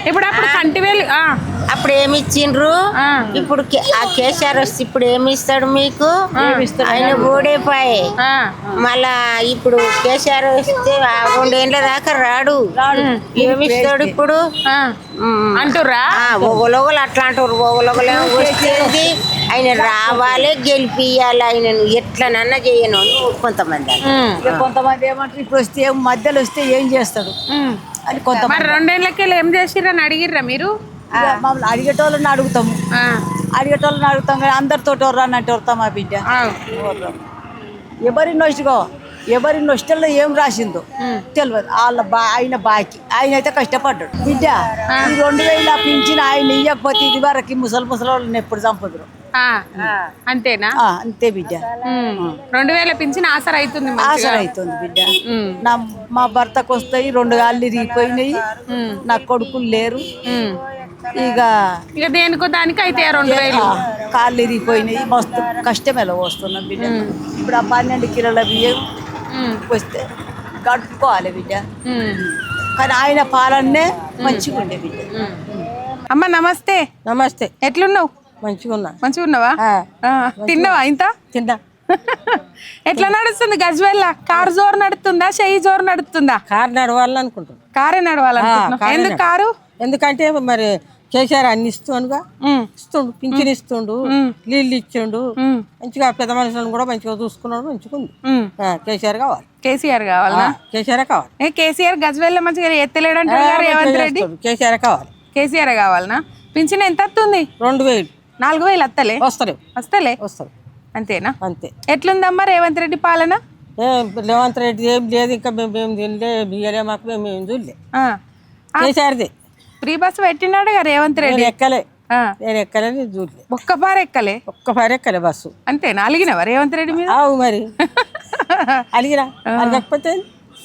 A: ఇప్పుడు కంటివేలు
E: అప్పుడు ఏమి ఇచ్చిండ్రు, ఇప్పుడు ఆ కేసీఆర్ వస్తే ఇప్పుడు ఏమి ఇస్తాడు మీకు? ఆయన ఓడేపాయే. మళ్ళా ఇప్పుడు కేసీఆర్ వస్తే 2 ఏళ్ళ దాకా రాడు, ఏమి ఇస్తాడు ఇప్పుడు
A: అంటుర్రా?
E: ఒగలొగలు అట్లా అంటారు. ఒగలొగలేమో వచ్చేది ఆయన రావాలి గెలిపియాలి ఆయనను ఎట్లనన్నా చేయను అని కొంతమంది
F: ఇక కొంతమంది ఏమంటారు ఇప్పుడు వస్తే మధ్యలో వస్తే ఏం చేస్తాడు అని కొంతమంది.
A: మరి 2 ఏళ్ళకి ఏం చేసిర్రని అడిగిర్రా మీరు?
F: ఇక మమ్మల్ని అడిగేటోళ్ళని అడుగుతాము, అడిగేటోళ్ళని అడుగుతాం కానీ అందరితో రానంటే వస్తాం మా బిడ్డ. ఎవరి నొచ్చిగో ఎవరి నొష్టల్లో ఏం రాసిందో తెలియదు. ఆయన బాకి ఆయన అయితే కష్టపడ్డాడు బిడ్డ. ఈ 2000 పింఛన్ ఆయన ఇవ్వకపోతే ఇది వరకు ముసలి వాళ్ళని ఎప్పుడు చంపుదురు.
A: అంతేనా?
F: అంతే బిడ్డ.
A: 2000 పింఛన్ ఆసర అవుతుంది,
F: ఆసర అవుతుంది బిడ్డ. మా భర్తకు వస్తాయి 2 కాళ్ళు ఇరిగిపోయినాయి, నా కొడుకులు లేరు. ఇక
A: దేనికో దానికి అయితే 2000
F: కాళ్ళు ఇరిగిపోయినాయి. మస్తు కష్టమేలా వస్తున్నాం బిడ్డ. ఇప్పుడు ఆ 12 కిలోల బియ్యం వస్తే గడుపుకోవాలి బిడ్డ. కానీ ఆయన పాలనే మంచిగా ఉండే బిడ్డ.
A: అమ్మ నమస్తే.
F: నమస్తే.
A: ఎట్లున్నావు?
F: మంచిగా ఉన్నా.
A: మంచిగా ఉన్నావా? తిన్నావా? ఇంత
F: తిన్నా.
A: ఎట్లా నడుస్తుంది గజ్వేల్? కారు జోరు నడుతుందా, చెయ్యి జోరు నడుతుందా?
F: కారు నడవాలనుకుంటున్నాను.
A: కారే నడవాలనుకుంటున్నా. ఎందుకు కారు?
F: ఎందుకంటే మరి కేసీఆర్ అన్ని ఇస్తుండుగా, ఇస్తుండు, పింఛన్ ఇస్తుండు, నీళ్ళు ఇచ్చిండు, మంచిగా పెద్ద మనుషులను కూడా మంచిగా చూసుకున్నాడు. మంచిగా ఉంది. కేసీఆర్ కావాలి.
A: కేసీఆర్ కావాలా?
F: కేసీఆర్ కావాలి.
A: కేసీఆర్ గజ్వేల్ లో మంచిగా ఎత్తలేడంటారు రేవంత్ రెడ్డి.
F: కేసీఆర్ కావాలి.
A: కేసీఆర్ కావాలనా? పింఛన్ ఎంత వస్తుంది?
F: 2000.
A: 4000 వస్తలే? వస్తలే. అంతేనా?
F: అంతే.
A: ఎట్లుందమ్మా రేవంత్ రెడ్డి పాలన?
F: రేవంత్ రెడ్డి ఏం లేదు, ఇంకా మేము తినలే బియ్యలే, మాకు మేము చూడలే. కేసీఆర్ది
A: ఫ్రీ బస్ పెట్టినాడు రేవంత్ రెడ్డి.
F: ఎక్కలే, నేను ఎక్కలే, నేను చూడలే.
A: ఒక్కపారి ఎక్కలే
F: బస్సు.
A: అంతేనా? అలిగినవా రేవంత్ రెడ్డి మీద?
F: అవు మరి అలిగిరా, అలగకపోతే.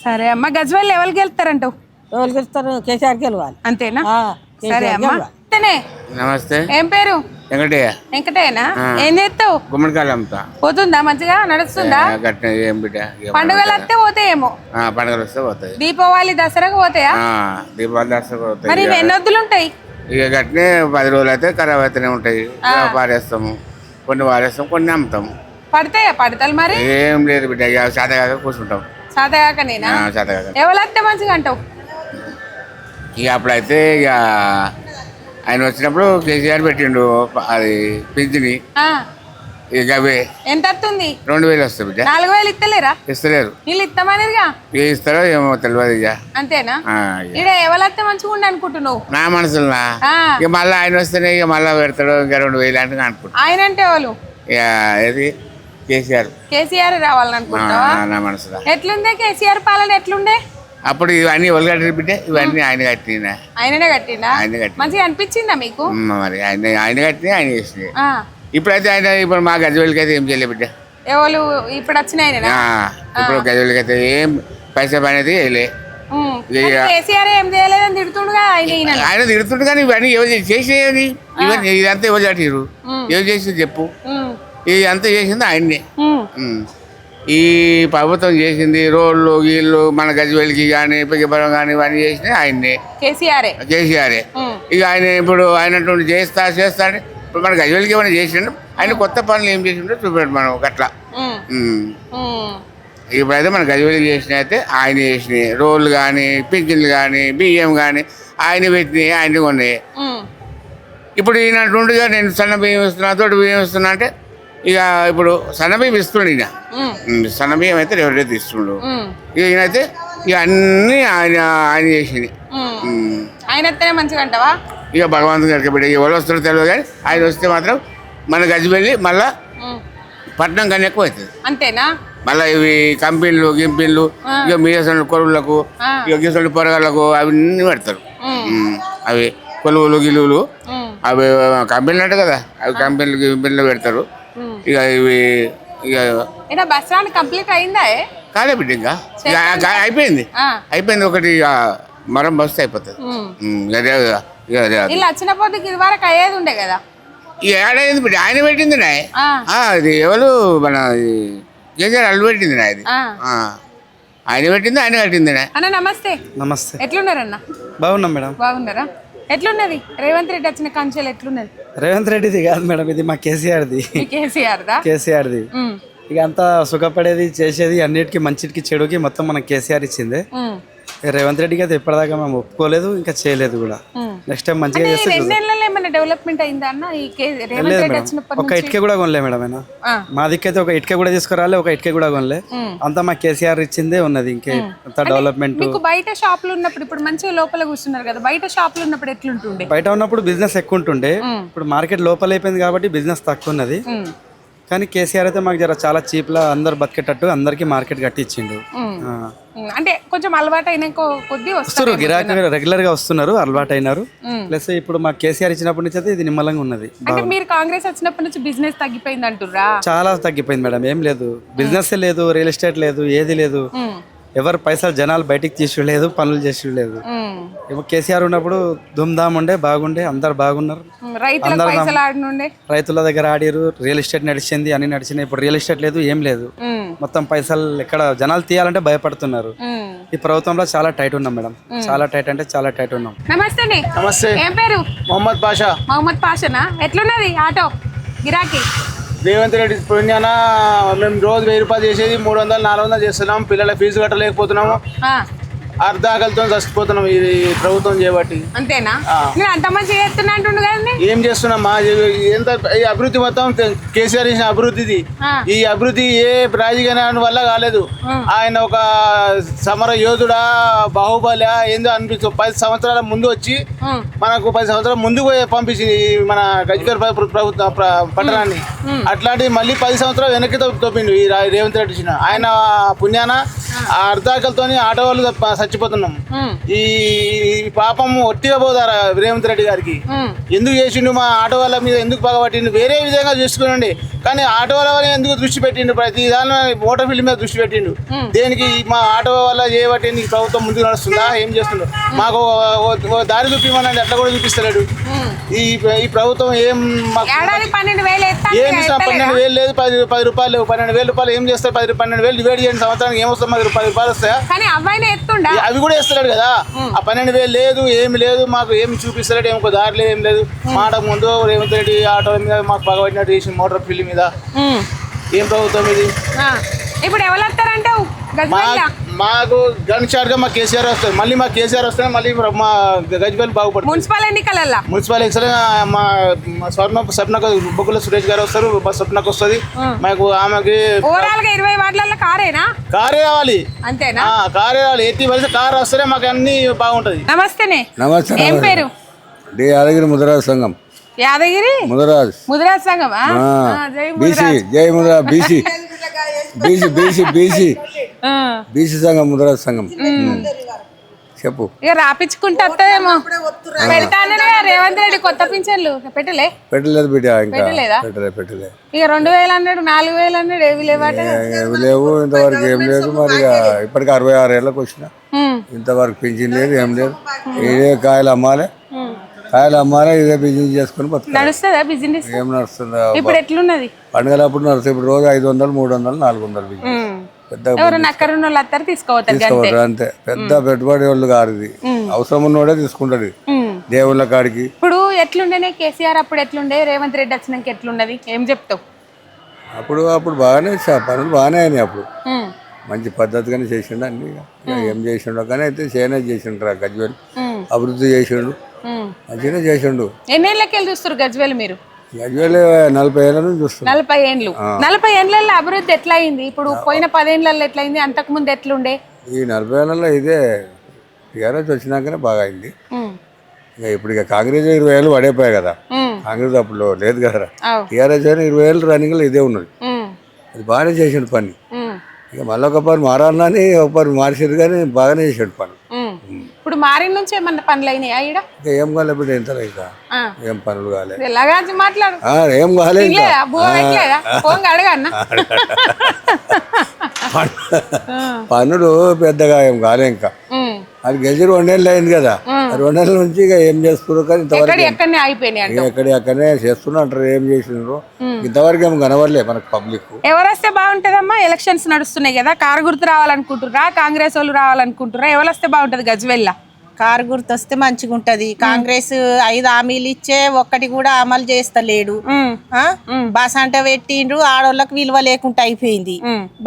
A: సరే అమ్మ, గజ్వేల్ ఎవరికి వెళ్తారంటావు?
F: ఎవరికి వెళ్తారు? కేసీఆర్ గెలవాలి.
A: అంతేనా? సరే అమ్మా.
C: నమస్తే.
A: ఏం పేరు?
C: వెంకటయ్య.
A: వెంకటయ్యనా? ఏం చేస్తావు?
C: గుమ్మడికాయలు అమ్ముతా.
A: పోతుందా? మంచిగా నడుస్తుందా?
C: ఏం బిడ్డ,
A: పండుగలు వస్తే పోతాయేమో.
C: పండుగలు వస్తే పోతాయి.
A: దీపావళి దసరాకు పోతాయా?
C: దీపావళి దసరా పోతాయి.
A: మరి ఎన్ని వద్దులు ఉంటాయి?
C: ఇక గట్టినే 10 రోజులు అయితే ఖరాబ్ అయితేనే ఉంటాయి. పారేస్తాము, కొన్ని పారేస్తాం, కొన్ని అమ్ముతాము.
A: పడతాయా పడతలు? మరి
C: ఏం లేదు బిడ్డ, ఇక శాతగాక కూర్చుంటాం.
A: సాతగాక నేనా?
C: శాతగాక.
A: ఎవరైతే మంచిగా అంటావు?
C: ఇక అప్పుడైతే ఇక ఆయన వచ్చినప్పుడు కేసీఆర్ పెట్టిండు అది పింఛని. ఇక అవే
A: ఎంత వస్తుంది?
C: 2000 వస్తుంది బిడ్డ.
A: 4000 ఇస్తలేరా?
C: ఇస్తలేరు.
A: వీళ్ళు ఇస్తామనేదిగా.
C: ఏ ఇస్తారో ఏమో తెలియదు. ఇక
A: అంతేనా? ఇక్కడ ఎవరైతే మంచిగా ఉండి అనుకుంటున్నావు?
C: నా మనసులో ఇక మళ్ళీ ఆయన వస్తేనే ఇక మళ్ళీ పెడతాడు. ఇంకా 2000 అంటే అనుకుంటా.
A: ఆయన అంటే వాళ్ళు
C: ఇక ఏది కేసీఆర్.
A: కేసీఆర్ రావాలని అనుకుంటావా?
C: నా మనసులో.
A: ఎట్లుందే కేసీఆర్ పాలన? ఎట్లుండే
C: అప్పుడు ఇవన్నీ ఎవరు కట్టిన బిడ్డ? ఇవన్నీ ఆయన కట్టిన.
A: ఆయననే కట్టిందా?
C: ఆయన కట్టిన.
A: మంచిగా అనిపించిందా మీకు?
C: మరి ఆయన కట్టిన, ఆయన చేసిన. ఇప్పుడైతే ఆయన ఇప్పుడు మా గజ్వేల్కి అయితే ఏం చేయలేదు బిడ్డ.
A: ఎవరు ఇప్పుడు వచ్చినాయి?
C: ఇప్పుడు గజ్వేల్కి అయితే ఏం పైసా పని అయితే వేయలే.
A: కేసీఆర్ ఏం చేయలేదని తిడుతుండగా
C: ఆయన తిడుతుండు. కానీ ఇవన్నీ ఎవరు చేసేది? ఇవన్నీ ఇదంతా ఎవరు కట్టిరు? ఎవరు చేసింది చెప్పు? ఇది అంతా చేసింది ఆయన్నే. ఈ ప్రభుత్వం చేసింది రోడ్లు గీళ్ళు మన గజ్వేల్కి కానీ పిగపురం కానీ ఇవన్నీ చేసింది ఆయన్నే, కేసీఆరే. ఇక ఆయన ఇప్పుడు ఆయన చేస్తా అంటే ఇప్పుడు మన గజ్వేల్కి ఏమైనా చేసిండు? ఆయన కొత్త పనులు ఏం చేసిండో చూపెట్టు మనం అట్లా. ఇప్పుడైతే మన గజ్వేల్కి చేసిన అయితే ఆయన చేసినాయి. రోడ్లు కానీ పింఛన్లు కానీ బియ్యం కానీ ఆయన పెట్టినాయి, ఆయన కొన్నాయి. ఇప్పుడు ఈయన ఉండుగా నేను సన్న బియ్యం ఇస్తున్నా, తోటి బియ్యం ఇస్తున్నా అంటే ఇక ఇప్పుడు సన్నబియ్యం ఇస్తుండు. ఈయన సన్నబియ్యం అయితే ఎవరైతే ఇస్తుండు. ఇక ఈయనైతే ఇక అన్నీ ఆయన చేసింది.
A: ఆయన మంచిగా అంటావా?
C: ఇక భగవంతుని గారికి బిడ్డ ఎవరు వస్తారో తెలియదు, కానీ ఆయన వస్తే మాత్రం మన గజ్వేల్ మళ్ళా పట్నం కానీ ఎక్కువ అవుతుంది.
A: అంతేనా?
C: మళ్ళీ ఇవి కంపెనీలు గింపిన్లు ఇక మీసలు కొలువులకు ఇక గీసలు పొరగాళ్ళకు అవన్నీ పెడతారు. అవి కొలువులు గిలువులు అవి కంపెనీలు అంటే కదా, అవి కంపెనీలు పెడతారు. ఇక ఇవి ఇక
A: బస్ స్టాండ్ కంప్లీట్ అయిందా?
C: కాలే బిడ్డ, ఇంకా అయిపోయింది ఒకటి మరం బస్సు అయిపోతుంది.
A: వచ్చిన పొద్దుకి ఇది వరకు అయ్యేది ఉండే కదా.
C: ఏడైంది బిడ్డ, ఆయన పెట్టింది నా అది ఎవరు మన కేసీఆర్ అల్లు పెట్టింది నా ఇది. ఆయన పెట్టింది, ఆయన కట్టింది.
A: అన్న నమస్తే.
K: నమస్తే.
A: ఎట్లున్నారన్న?
K: బాగున్నాం మేడం.
A: బాగున్నారా? ఎట్లున్నది రేవంత్ రెడ్డి వచ్చిన కంచెలు? ఎట్లున్నది?
K: రేవంత్ రెడ్డిది కాదు మేడం, ఇది మా కేసీఆర్ది. కేసీఆర్ది. ఇక అంతా సుఖపడేది చేసేది అన్నిటికీ మంచికి చెడుకి మొత్తం మన కేసీఆర్ ఇచ్చింది. రేవంత్ రెడ్డికి అయితే ఇప్పటిదాకా మేము ఒప్పుకోలేదు, ఇంకా చేయలేదు కూడా. నెక్స్ట్ టైం మంచిగా చేస్తే చూద్దాం.
A: 2 నెలల్లో ఏమైనా డెవలప్మెంట్ అయిందా అన్న ఈ రేవంత్
K: లేదు
A: రెడ్డి
K: మేడం,
A: వచ్చినప్పటి
K: ఒక
A: నుంచి?
K: ఇటుక కూడా కొనలే మేడం ఆయన. మా దిక్కైతే ఒక ఇటుక కూడా తీసుకురాలే, ఒక ఇటుక కూడా కొనలే. అంతా మా కేసీఆర్ ఇచ్చిందే ఉన్నది. ఇంకే అంత డెవలప్మెంట్.
A: మీకు బయట షాపులు ఉన్నప్పుడు ఇప్పుడు మంచిగా లోపల కూర్చున్నారు కదా, బయట షాపులు ఉన్నప్పుడు ఎట్లుంటుండే?
K: బయట ఉన్నప్పుడు బిజినెస్ ఎక్కువ ఉంటుండే, ఇప్పుడు మార్కెట్ లోపల అయిపోయింది కాబట్టి బిజినెస్ తక్కువ ఉన్నది. కానీ కేసీఆర్ అయితే మాకు చాలా చీప్లా అందరు బతికేటట్టు అందరికి మార్కెట్ కట్టించిండు.
A: అంటే కొంచెం అలవాటు అయినా కొద్ది
K: వస్తారు, గిరాకీ రెగ్యులర్ గా వస్తున్నారు, అలవాటు అయినారు. ప్లస్ ఇప్పుడు మా కేసీఆర్ ఇచ్చినప్పటి నుంచి అయితే ఇది నిమ్మలంగా ఉన్నది.
A: అంటే మీరు కాంగ్రెస్ వచ్చినప్పటి నుంచి బిజినెస్ తగ్గిపోయింది అంటుర్రా?
K: చాలా తగ్గిపోయింది మేడం. ఏం లేదు, బిజినెస్ లేదు, రియల్ ఎస్టేట్ లేదు, ఏది లేదు. ఎవరు పైసలు జనాలు బయటికి తీసులేదు, పనులు చేసి లేదు. కేసీఆర్ ఉన్నప్పుడు దుమ్దామ్ ఉండే, బాగుండే, అందరు బాగున్నారు. రైతుల దగ్గర ఆడిరు, రియల్ ఎస్టేట్ నడిచింది, అన్ని నడిచినాయి. ఇప్పుడు రియల్ ఎస్టేట్ లేదు, ఏం లేదు. మొత్తం పైసలు ఎక్కడ జనాలు తీయాలంటే భయపడుతున్నారు. ఈ ప్రభుత్వంలో చాలా టైట్ ఉన్నాం మేడం, చాలా టైట్ అంటే చాలా టైట్ ఉన్నాం.
A: నమస్తే.
L: నమస్తే.
A: ఏం పేరు?
L: మొహమ్మద్ పాషా.
A: మొహమ్మద్ పాషానా? ఎట్లున్నది ఆటో గిరాకీ?
L: రేవంత్ రెడ్డి పుణ్యాన మేము రోజు 1000 రూపాయలు చేసేది 300, 400 చేస్తున్నాం. పిల్లల ఫీజు కట్టలేకపోతున్నాము, అర్ధాకలతో చచ్చిపోతున్నాం ఈ ప్రభుత్వం చేయబట్టి.
A: అంతేనా? నేను అంత మంచి చేస్తున్నా అంటుండు కదండి.
L: ఏం చేస్తున్నాం? ఎంత ఈ అభివృద్ధి మొత్తం కేసీఆర్ చేసిన అభివృద్ధిది. ఈ అభివృద్ధి ఏ రాజకీయ వల్ల కాలేదు. ఆయన ఒక సమర యోధుడా, బాహుబలి ఏందో అనిపిస్తుంది. 10 సంవత్సరాల ముందు వచ్చి మనకు 10 సంవత్సరాల ముందుకు పంపించింది మన గజ్వేల్ ప్రభుత్వ పట్టణాన్ని. అట్లాంటివి మళ్ళీ 10 సంవత్సరాలు వెనక్కి తోపిండు ఈ రేవంత్ రెడ్డి ఇచ్చిన. ఆయన పుణ్యాన అర్ధాకలతో ఆటో వాళ్ళు చచ్చిపోతున్నాం. ఈ పాపం ఒట్టిగా పోదారా రేవంత్ రెడ్డి గారికి? ఎందుకు చేసిండు? మా ఆటో వాళ్ళ మీద ఎందుకు పగబట్టిండు? వేరే విధంగా చూసుకునండి, కానీ ఆటో వాళ్ళ ఎందుకు దృష్టి పెట్టిండు? ప్రతి దాని మోటార్ ఫీల్డ్ మీద దృష్టి పెట్టిండు. దేనికి? మా ఆటో వల్ల చేయబట్టి ఈ ప్రభుత్వం ముందుకు నడుస్తుందా? ఏం చేస్తుండో మాకు దారి చూపిమనండి, అట్లా కూడా చూపిస్తలేడు. ఈ ప్రభుత్వం ఏం ఏం ఇస్తా? 12,000 లేదు, 10 రూపాయలు లేవు. 12,000 రూపాయలు ఏం చేస్తారు? 12,000 డివైడ్ చేయండి, సంవత్సరానికి ఏమొస్తుంది? 10 రూపాయలు వస్తాయా? అవి కూడా ఇస్తలేడు కదా. ఆ 12,000 లేదు, ఏమి లేదు, మాకు ఏమి చూపిస్తలేడు, ఏమి దారి లేదు, ఏం లేదు. మాట ముందు రేవంత్ రెడ్డి ఆటో మీద మాకు పగబట్టినట్టు చేసి మోటార్ ఫీల్డ్ మీద. ఏం ప్రభుత్వం ఇది?
A: ఇప్పుడు ఎవరు వస్తారంటావు?
L: మాకు గణచార్గా మా కేసీఆర్ వస్తారు. మళ్ళీ మా కేసీఆర్ వస్తే మళ్ళీ మా గజ్వేల్ బాగుపడుతుంది.
A: మున్సిపల్ ఎన్నికలలో
L: మా స్వప్నకు బొగ్గుల సురేష్ గారు వస్తారు, మా స్వప్నకు వస్తుంది. మాకు ఆమెకి
A: 20 వార్డులలో
L: కారే రావాలి.
A: అంతేనా?
L: కారే రావాలి. ఎత్తి పరిస్థితి కారు వస్తేనే మాకు అన్ని బాగుంటది.
A: నమస్తే.
M: నమస్తే.
A: ఏం పేరు?
M: యాదగిరి ముదిరాజ్ సంఘం.
A: యాదగిరి
M: ముదిరాజ్
A: సంఘం.
M: బీసీ, జై ముదిరాజ్. బీసీ సంఘం, ముదిరాజ్ సంఘం. చెప్పు.
A: ఇక రాపించుకుంటే వస్తుందేమో. పెడతానే రేవంత్ రెడ్డి కొత్త పింఛన్లు
M: పెట్టలేదు బిడ్డ, ఇంకా పెట్టలేదు.
A: ఇక 2,000 అన్నాడు, 4,000 అన్నాడు, ఏవి లేవాట?
M: ఏమి లేవు ఇంతవరకు, ఏం లేదు. మరి ఇప్పటికి 66 ఏళ్ళకి వచ్చిన, ఇంతవరకు పింఛన్ లేదు, ఏం లేదు. ఇదే కాయలు అమ్మాలి, ఇదే బిజినెస్ చేసుకుని
A: నడుస్తుందా బిజినెస్?
M: ఏం నడుస్తుందా?
A: ఇప్పుడు ఎట్లున్నది?
M: పండుగలు అప్పుడు నడుస్తుంది. ఇప్పుడు రోజు 500, 300, 400 బిజినెస్. పెద్ద తీసుకోవద్దు అంతే. పెద్ద పెట్టుబడి వాళ్ళు కాదు ఇది. అవసరం ఉన్నోడే తీసుకుంటది దేవుళ్ళ కాడికి.
A: ఇప్పుడు ఎట్లుండే కేసీఆర్ అప్పుడు ఎట్లుండే, రేవంత్ రెడ్డి వచ్చినాక ఎట్లున్నది? ఏం చెప్తావు?
M: అప్పుడు బాగానే పనులు బాగానే అయినాయి. అప్పుడు మంచి పద్ధతిగానే చేసిండు అన్ని. ఏం చేసిండు కానీ అయితే చేయనే చేసిండ్రు. గజ్వేల్ అభివృద్ధి చేసిండు, మంచిగానే చేసిండు.
A: ఎన్నేళ్ళకెళ్ళి చూస్తారు గజ్వేల్ మీరు?
M: గజ్వేల్ 40 ఏళ్ళ నుంచి చూస్తారు.
A: 40 ఏళ్ళు. 40 ఏళ్ళలో అభివృద్ధి ఎట్లా అయింది? ఇప్పుడు పోయిన 10 ఏళ్ళలో ఎట్లా అయింది? అంతకు ముందు ఎట్లుండే?
M: ఈ 40 ఏళ్ళలో ఇదే టీఆర్ఎస్ వచ్చినాకనే బాగా అయింది. ఇప్పుడు ఇక కాంగ్రెస్ 20 ఏళ్ళు పడైపోయాయి కదా. కాంగ్రెస్ అప్పుడు లేదు కదా. టీఆర్ఎస్ 20 ఏళ్ళు రన్నింగ్ లో ఇదే ఉన్నది. అది బాగానే చేసిండు పని. ఇక మళ్ళీ ఒక పని మారాలని ఒక పని మార్చారు, కానీ బాగానే చేసాడు పని.
A: ఇప్పుడు మారిన నుంచి ఏమన్నా పనులు అయినాయా?
M: ఇంకా ఏం కాలేదు బిడ్డ, ఎంత ఏం పనులు కాలేదు.
A: మాట్లాడు.
M: ఏం కాలేదు. పనులు పెద్దగా ఏం కాలే. ఇంకా అది గెలిచి 2 ఏళ్ళు అయింది కదా. 2 ఏళ్ళ నుంచి ఇక ఏం చేస్తున్నారు, కానీ ఇంతవరకు ఎక్కడనే చేస్తున్నా అంటారు. ఏం చేసినారు ఇంతవరకు ఏం కనవరలే మనకు పబ్లిక్.
A: ఎవరు వస్తే బాగుంటదమ్మా? ఎలక్షన్స్ నడుస్తున్నాయి కదా, కారు గుర్తు రావాలనుకుంటుర్రా, కాంగ్రెస్ వాళ్ళు రావాలనుకుంటుర్రా? ఎవరు వస్తే బాగుంటది గజ్వేల్?
E: కారు గుర్తు వస్తే మంచిగా ఉంటది. కాంగ్రెస్ 5 హామీలు ఇచ్చే ఒక్కటి కూడా అమలు చేస్తలేడు. బస్ అంట పెట్టిండ్రు, ఆడోళ్ళకి విలువ లేకుండా అయిపోయింది.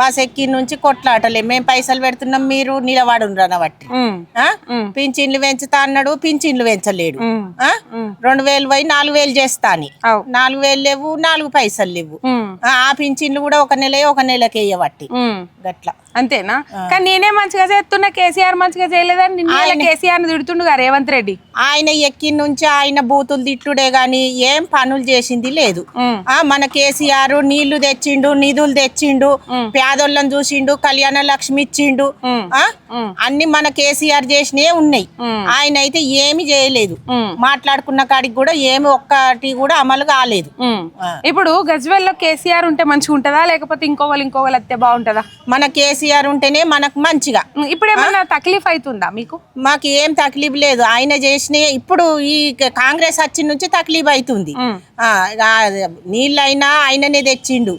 E: బస్ ఎక్కి నుంచి కొట్లాటలే, మేము పైసలు పెడుతున్నాం మీరు నిలబడుండ్రు అనబట్టి. పింఛన్లు పెంచుతా అన్నాడు, పింఛన్లు పెంచలేడు. 2000 పోయి 4000 చేస్తా అని 4000 లేవు, 4 పైసలు లేవు. ఆ పింఛన్లు కూడా ఒక నెలకి వేయబట్టి గట్లా.
A: అంతేనా? కానీ నేనే మంచిగా చేస్తున్నా, కేసీఆర్ మంచిగా చేయలేదని నిన్న కేసీఆర్ తిడుతుండగా రేవంత్ రెడ్డి.
E: ఆయన ఎక్కి నుంచి ఆయన బూతులు తిట్టుడే గాని ఏం పనులు చేసింది లేదు. మన కేసీఆర్ నీళ్లు తెచ్చిండు, నిధులు తెచ్చిండు, పేదోళ్ళని చూసిండు, కళ్యాణ లక్ష్మి ఇచ్చిండు. అన్ని మన కేసీఆర్ చేసినవి ఉన్నాయి. ఆయన అయితే ఏమి చేయలేదు. మాట్లాడుకున్న కాడికి కూడా ఏమి ఒక్కటి కూడా అమలు కాలేదు.
A: ఇప్పుడు గజ్వేల్లో కేసీఆర్ ఉంటే మంచిగా ఉంటుందా, లేకపోతే ఇంకోవాలి వస్తే బాగుంటుందా?
E: మన కేసీఆర్ ఉంటేనే మనకు మంచిగా.
A: ఇప్పుడు ఏమైనా తక్లీఫ్ అవుతుందా మీకు?
E: మాకు ఏం తక్లీఫ్ లేదు. ఆయన చేసిన ఇప్పుడు ఈ కాంగ్రెస్ వచ్చిన నుంచి తక్లీఫ్ అవుతుంది. నీళ్ళైనా ఆయననే తెచ్చిండు,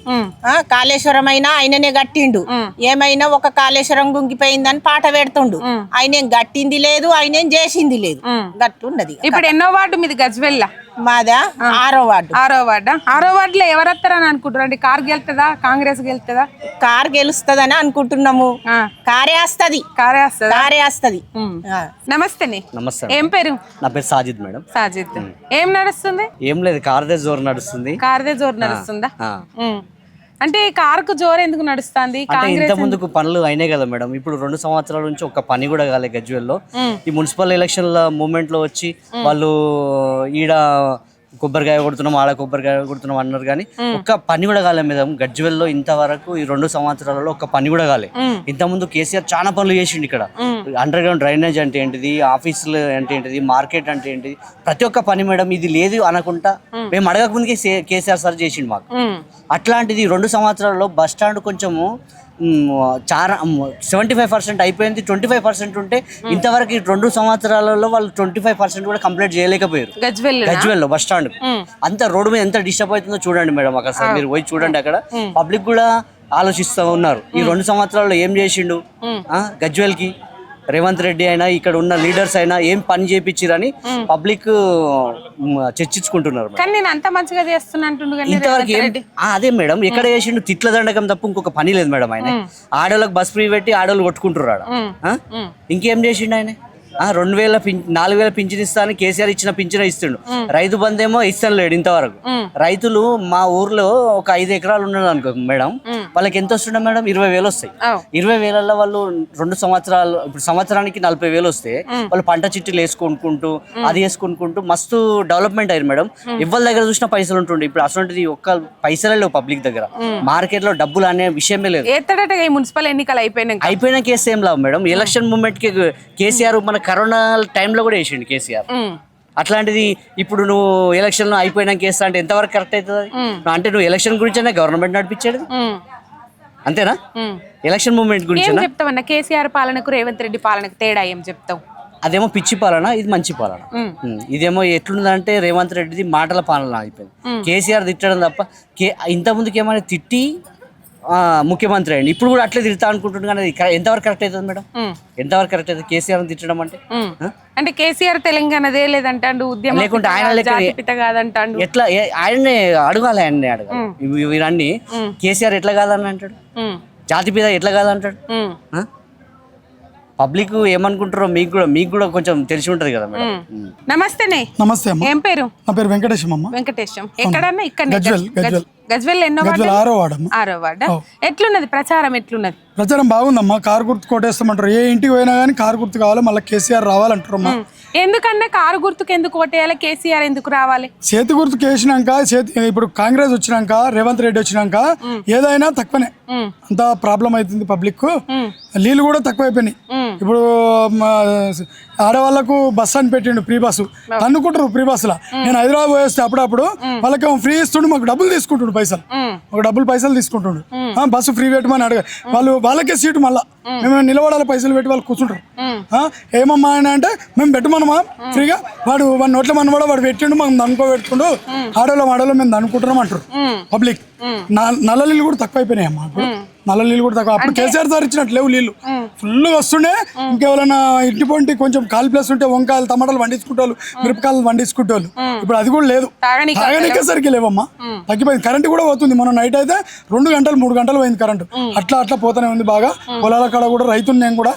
E: కాళేశ్వరం అయినా ఆయననే కట్టిండు. ఏమైనా ఒక కాళేశ్వరం గుంగిపోయిందని పాట పెడుతుండు. ఆయన గట్టింది లేదు, ఆయన చేసింది లేదు. గట్టున్నది.
A: ఇప్పుడు ఎన్నో వార్డు మీది గజ్వెల్ల?
E: మాదా 6వ వార్డు.
A: 6వ వార్డా? 6వ వార్డులో ఎవరు వస్తారని అనుకుంటారు? అంటే కార్ గెలుతుందా, కాంగ్రెస్ గెలుతుందా?
E: కార్ గెలుస్తుందని అనుకుంటున్నాము. కారే వస్తది.
A: నమస్తే.
N: నమస్తే.
A: ఏం పేరు?
N: నా పేరు సాజిద్ మేడం.
A: సాజిద్. ఏం నడుస్తుంది?
N: ఏం లేదు, కార్దే జోరు నడుస్తుంది.
A: కార్దే జోరు నడుస్తుందా? అంటే కారుకు జోరు ఎందుకు నడుస్తుంది?
N: ఇంత ముందుకు పనులు అయినాయి కదా మేడం. ఇప్పుడు 2 సంవత్సరాల నుంచి ఒక్క పని కూడా కాలే గజ్వేల్లో. ఈ మున్సిపల్ ఎలక్షన్ల మూమెంట్ లో వచ్చి వాళ్ళు ఈడ కొబ్బరికాయ కొడుతున్నాం, ఆడ కొబ్బరికాయ కొడుతున్నాం అన్నారు. కానీ ఒక్క పని కూడా కాలే మేడం గజ్వేల్లో ఇంతవరకు. ఈ 2 సంవత్సరాలలో ఒక్క పని కూడా కాలే. ఇంత ముందు కేసీఆర్ చాలా పనులు చేసిండు ఇక్కడ. అండర్ గ్రౌండ్ డ్రైనేజ్ అంటే ఏంటిది, ఆఫీసులు అంటే ఏంటిది, మార్కెట్ అంటే ఏంటిది, ప్రతి ఒక్క పని మేడం. ఇది లేదు అనకుండా మేము అడగక ముందుకే కేసీఆర్ సార్ చేసిండు మాకు. అట్లాంటిది 2 సంవత్సరాలలో బస్ స్టాండ్ కొంచెము చాలా 75% అయిపోయింది. 25% ఉంటే ఇంతవరకు 2 సంవత్సరాలలో వాళ్ళు 25% కూడా కంప్లీట్ చేయలేకపోయారు గజ్వేల్లో బస్ స్టాండ్. అంత రోడ్డు మీద ఎంత డిస్టర్బ్ అవుతుందో చూడండి మేడం. అక్కడ మీరు పోయి చూడండి. అక్కడ పబ్లిక్ కూడా ఆలోచిస్తూ ఉన్నారు. ఈ 2 సంవత్సరాల్లో ఏం చేసిండు గజ్వేల్కి రేవంత్ రెడ్డి అయినా, ఇక్కడ ఉన్న లీడర్స్ అయినా ఏం పని చేయించారని పబ్లిక్ చర్చించుకుంటున్నారు.
A: కానీ నేను అంత మంచిగా చేస్తున్నా
N: ఇంతవరకు అదే మేడం, ఎక్కడ చేసిండు తిట్ల దండకం తప్ప ఇంకొక పని లేదు మేడం. ఆయన ఆడోళ్ళకి బస్ ఫ్రీ పెట్టి ఆడోళ్ళు కొట్టుకుంటున్నాడు. ఇంకేం చేసిండు ఆయన? 4,000 పింఛన్ ఇస్తాను కేసీఆర్ ఇచ్చిన పింఛన్ ఇస్తుండు. రైతు బంధేమో ఇస్తాను లేడు ఇంతవరకు. రైతులు మా ఊర్లో ఒక 5 ఎకరాలు ఉన్నది అనుకో మేడం, వాళ్ళకి ఎంత వస్తుండే మేడం? 20,000 వస్తాయి. 20,000 వాళ్ళు 2 సంవత్సరాలు, ఇప్పుడు సంవత్సరానికి 40,000 వస్తే వాళ్ళు పంట చిట్టీలు వేసుకుంటూ అది వేసుకుంటూ మస్తు డెవలప్మెంట్ అయ్యారు మేడం. ఎవరి దగ్గర చూసినా పైసలు ఉంటుండే. ఇప్పుడు అసలు ఒక్క పైసలే లేవు పబ్లిక్ దగ్గర. మార్కెట్ లో డబ్బులు అనే విషయమే లేదు.
A: మున్సిపల్ ఎన్నికలు
N: అయిపోయినా కేసు ఏం లావు మేడం. ఎలక్షన్ మూమెంట్ కి కేసీఆర్ మన కరోనా టైంలో కూడా వేసిండు కేసీఆర్. అట్లాంటిది ఇప్పుడు నువ్వు ఎలక్షన్ అయిపోయినాక వేస్తా అంటే ఎంతవరకు కరెక్ట్ అవుతుంది? అంటే నువ్వు ఎలక్షన్ గురించే గవర్నమెంట్ నడిపించాడు అంతేనా? ఎలక్షన్ మూమెంట్ గురించి
A: చెప్తావన్నా? కేసీఆర్ పాలనకు రేవంత్ రెడ్డి పాలనకు తేడా ఏం చెప్తావు?
N: అదేమో పిచ్చి పాలన, ఇది మంచి పాలన. ఇదేమో ఎట్లుందంటే రేవంత్ రెడ్డిది మాటల పాలన అయిపోయింది. కేసీఆర్ తిట్టడం తప్ప ఇంత ముందుకు ఏమైనా తిట్టి ముఖ్యమంత్రి అయ్యండి. ఇప్పుడు కూడా అట్లే తిడతా అనుకుంటున్నాను. కానీ ఎంతవరకు కరెక్ట్ అవుతుంది మేడం? ఎంతవరకు కరెక్ట్ అవుతుంది కేసీఆర్ తిట్టడం అంటే?
A: అంటే కేసీఆర్ తెలంగాణదే లేదంటాడు, ఉద్యమం
N: లేకుంటే ఆయన
A: కాదంటాడు.
N: ఎట్లా ఆయన్నే అడగాలి, ఆయన్నే అడగాలి. వీరన్నీ కేసీఆర్ ఎట్లా కాదని అంటాడు? జాతిపిత ఎట్లా కాదంటాడు? పబ్లిక్ ఏమనుకుంటారో మీకు కూడా కొంచెం తెలిసి ఉంటది కదా మేడం.
A: నమస్తే.
O: నమస్తే.
A: ఏం పేరు?
O: నా పేరు వెంకటేశం అమ్మ.
A: వెంకటేశం. ఎక్కడన్నా? ఇక్కడ గజ్వేల్. ఎన్నో
O: 6వ
A: వార్డు. ఎట్లున్నది ప్రచారం? ఎట్లున్నది
O: ప్రచారం? బాగుందమ్మా. కారు గుర్తు కొట్టేస్తామంటారు. ఏ ఇంటికి పోయినా కానీ కారు గుర్తు కావాలి, మళ్ళీ కేసీఆర్ రావాలంటారు అమ్మా.
A: ఎందుకన్నా కారు గుర్తుకు ఎందుకు ఓటేయాలి? కేసీఆర్ ఎందుకు రావాలి?
O: చేతి గుర్తుకు వేసినాక, ఇప్పుడు కాంగ్రెస్ వచ్చినాక, రేవంత్ రెడ్డి వచ్చినాక ఏదైనా తక్కువనే. అంత ప్రాబ్లం అవుతుంది పబ్లిక్. నీళ్ళు కూడా తక్కువైపోయినాయి. ఇప్పుడు ఆడవాళ్ళకు బస్ అని పెట్టిండు, ఫ్రీ బస్సు అనుకుంటారు. ఫ్రీ బస్సులో నేను హైదరాబాద్ పోయేస్తే అప్పుడప్పుడు వాళ్ళకి ఫ్రీ ఇస్తుండు, మాకు డబ్బులు తీసుకుంటుండు, పైసలు తీసుకుంటుండు. బస్సు ఫ్రీ పెట్టమని అడగ వాళ్ళకే సీటు మళ్ళీ మేము నిలబడాలి పైసలు పెట్టి వాళ్ళు కూర్చుంటారు. ఏమమ్మా అని అంటే మేము పెట్టమనమా ఫ్రీగా, వాడు నోట్ల మన వాడు పెట్టిండు మనం దనుకో పెట్టుకుంటూ ఆడోళ్ళు మేము దనుకుంటున్నాం అంటారు పబ్లిక్. నల్ల నీళ్ళు కూడా తక్కువ అయిపోయినాయి అమ్మా. నల్ల నీళ్ళు కూడా తక్కువ. అప్పుడు కేసీఆర్ సార్ ఇచ్చినట్టు లేవు నీళ్ళు, ఫుల్ వస్తుండే. ఇంకెవరైనా ఇంటి పొంటి కొంచెం కాలు ప్లేస్ ఉంటే వంకాయలు టమాటాలు వండించుకుంటారు, మిరపకాయలు వండించుకుంటారు. ఇప్పుడు అది కూడా లేదు, తాగనికే సరికి లేవమ్మా. తగ్గిపోయింది. కరెంట్ కూడా పోతుంది. మనం నైట్ అయితే 2 గంటలు 3 గంటలు పోయింది కరెంటు. అట్లా పోతూనే ఉంది బాగా. పొలాల కాడ కూడా రైతుని నేను కూడా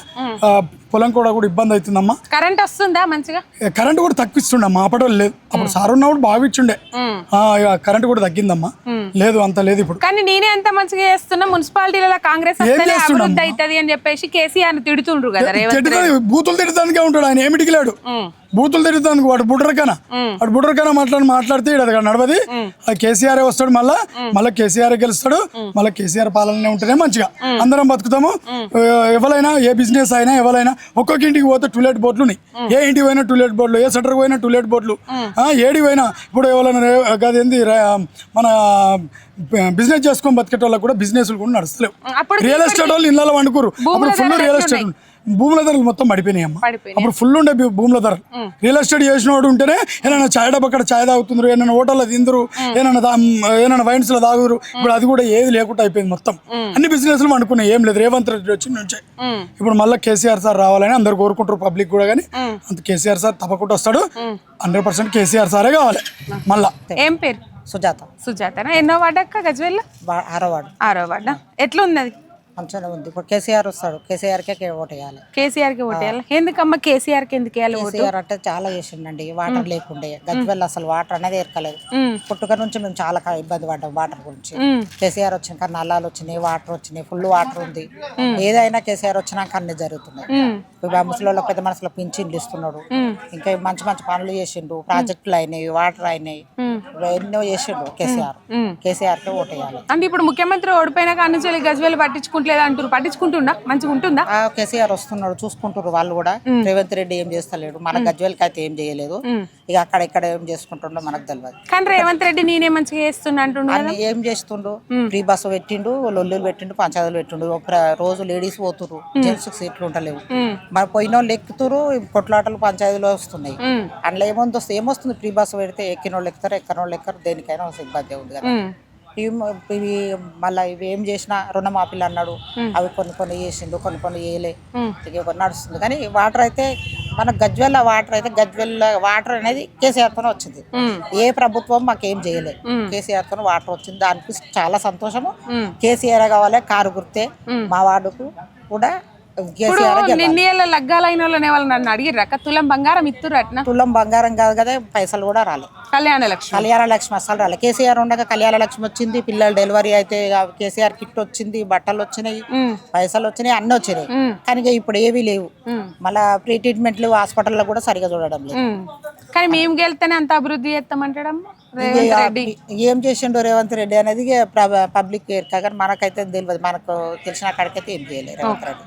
O: పొలం కూడా ఇబ్బంది అవుతుందమ్మా.
A: కరెంట్ వస్తుందా మంచిగా?
O: కరెంట్ కూడా తక్కువ ఇస్తుండమ్మా. అప్పటి లేదు, అప్పుడు సార్ ఉన్నప్పుడు బాగా ఇచ్చుండే. కరెంట్ కూడా తగ్గిందమ్మా. లేదు అంత లేదు ఇప్పుడు.
A: కానీ నేనే అంత మంచిగా చేస్తున్నా, మున్సిపాలిటీలలో కాంగ్రెస్ అభివృద్ధి అవుతుంది అని చెప్పేసి కేసీఆర్ తిడుతుండ్రు కదా.
O: బూతులు తిడతానికే ఉంటాడు ఆయన, ఏమిటికి లేడు. బూతులు తిడతానికి వాడు బుడ్రకనా మాట్లాడితే అది నడవది. కేసీఆర్ వస్తాడు, మళ్ళా కేసీఆర్ గెలుస్తాడు. మళ్ళీ కేసీఆర్ పాలన ఉంటేనే మంచిగా అందరం బతుకుతాము. ఎవరైనా ఏ బిజినెస్ అయినా ఎవరైనా ఒక్కొక్క ఇంటికి పోతే టూలెట్ బోర్డులు ఉన్నాయి. ఏ ఇంటికి పోయినా టూలెట్ బోర్డులు, ఏ సెంటర్కి పోయినా టూలెట్ బోర్డులు, ఏడికి పోయినా. ఇప్పుడు ఎవరైనా అదేంది మన బిజినెస్ చేసుకొని బతికే వాళ్ళకి కూడా బిజినెస్లు కూడా నడుస్తలేవు. రియల్ ఎస్టేట్ వాళ్ళు ఇళ్ళలో వండుకోరు. అప్పుడు ఫుల్ రియల్ ఎస్టేట్, భూముల ధరలు మొత్తం పడిపోయినాయి అమ్మ. అప్పుడు ఫుల్ ఉండే భూముల ధరలు. రియల్ ఎస్టేట్ చేసిన వాడు ఉంటేనే ఏమైనా చాయ్ డబ్బా అక్కడ చాయ్ తాగుతుండ్రు, ఏమైనా హోటల్లో తిందరు, ఏమైనా వైన్స్ లో తాగురు. ఇప్పుడు అది కూడా ఏది లేకుండా అయిపోయింది మొత్తం. అన్ని బిజినెస్లు అనుకున్నాయి, ఏం లేదు. రేవంత్ రెడ్డి వచ్చి నుంచే ఇప్పుడు మళ్ళీ కేసీఆర్ సార్ రావాలని అందరు కోరుకుంటారు పబ్లిక్ కూడా. కానీ అంత కేసీఆర్ సార్ తప్పకుండా వస్తాడు. 100% కేసీఆర్ సారే కావాలి మళ్ళా.
A: ఏం పేరు? సుజాతనా? ఎన్నో వార్డు అక్క గజ్వేల్? 6వ వార్డు. ఎట్లా ఉన్నది?
P: మంచిగా ఉంది. ఇప్పుడు కేసీఆర్ వస్తాడు, కేసీఆర్కే ఓటు వేయాలి.
A: కేసీఆర్కి ఓటు వేయాలి. ఎందుకమ్మా కేసీఆర్కి ఎందుకు వేయాలి?
P: కేసీఆర్ అంటే చాలా చేసిండండి. వాటర్ లేకుండే గజ్వేల్ అసలు వాటర్ అనేది ఎరకలేదు. పుట్టుక నుంచి మేము చాలా ఇబ్బంది పడ్డాం వాటర్ గురించి. కేసీఆర్ వచ్చినాక నల్లాలు వచ్చినాయి, వాటర్ వచ్చినాయి, ఫుల్ వాటర్ ఉంది. ఏదైనా కేసీఆర్ వచ్చినాక అన్ని జరుగుతున్నాయి. ఇప్పుడు ముసలి పెద్ద మనసులో పింఛన్లు ఇస్తున్నాడు. ఇంకా మంచి మంచి పనులు చేసిండు, ప్రాజెక్టులు అయినాయి, వాటర్ అయినాయి, ఎన్నో చేసిండు కేసీఆర్. కేసీఆర్కే ఓటు వేయాలి.
A: అంటే ఇప్పుడు ముఖ్యమంత్రి ఓడిపోయినా కానీ నుంచి గజ్వేల్ పట్టించుకుంటలేదు అంటారు. పట్టించుకుంటుండా? మంచిగా ఉంటుందా?
P: కేసీఆర్ వస్తున్నాడు, చూసుకుంటారు వాళ్ళు కూడా. రేవంత్ రెడ్డి ఏం చేస్తలేడు, మన గజ్వేల్కి అయితే ఏం చేయలేదు. ఇక అక్కడ ఇక్కడ ఏం చేసుకుంటుండో మనకు తెలియదు.
A: కానీ రేవంత్ రెడ్డి నేనే మంచిగా చేస్తున్నా అంటుండు.
P: ఏం చేస్తుండు? ఫ్రీ బస్సు పెట్టిండు, లొల్లులు పెట్టిండు, పంచాయతీలు పెట్టిండు. రోజు లేడీస్ పోతురు, జెంట్స్ సీట్లు ఉంటలేవు. మరి పోయిన వాళ్ళు ఎక్కుతురు, కొట్లాటలు పంచాయతీలో వస్తున్నాయి. అందులో ఏమొస్తుంది? ఫ్రీ బస్సు పెడితే ఎక్కిన వాళ్ళు ఎక్కుతారు, ఎక్కన వాళ్ళు ఎక్కరు. దేనికైనా ఇబ్బంది ఉంది కదా. ఇవి మళ్ళీ ఇవి ఏం చేసినా రుణమాఫీలు అన్నాడు, అవి కొన్ని చేసిండు, కొన్ని చేయలే. ఇక నడుస్తుంది. కానీ వాటర్ అయితే మన గజ్వేల్ వాటర్ అయితే గజ్వేల్ వాటర్ అనేది కేసీఆర్ తోనే వచ్చింది. ఏ ప్రభుత్వం మాకేం చేయలేదు, కేసీఆర్ తోనే వాటర్ వచ్చింది. దానికి చాలా సంతోషము. కేసీఆర్ కావాలి, కారు గుర్తే. మా వార్డుకు కూడా
A: లగ్గాలైన వాళ్ళని నన్ను అడిగిర్రక్క తులం బంగారం ఇత్తురు అట్నా?
P: తులం బంగారం కాదు కదా, పైసలు కూడా రాలే. కళ్యాణ లక్ష్మి అసలు రాలే. కేసీఆర్ ఉండగా కళ్యాణ లక్ష్మి వచ్చింది, పిల్లలు డెలివరీ అయితే కేసీఆర్ కిట్ వచ్చింది, బట్టలు వచ్చినాయి, పైసలు వచ్చినాయి, అన్ని వచ్చినాయి. కానీ ఇప్పుడు ఏవీ లేవు. మళ్ళా ప్రీ ట్రీట్మెంట్లు హాస్పిటల్లో కూడా సరిగా చూడడం లేదు.
A: కానీ మేము గెలిస్తేనే అంత అభివృద్ధి చేస్తామంటాం.
P: ఏం చేసిండు రేవంత్ రెడ్డి అనేది పబ్లిక్ కానీ మనకైతే తెలియదు. మనకు తెలిసిన కాడికైతే ఏం చేయలేదు రేవంత్ రెడ్డి.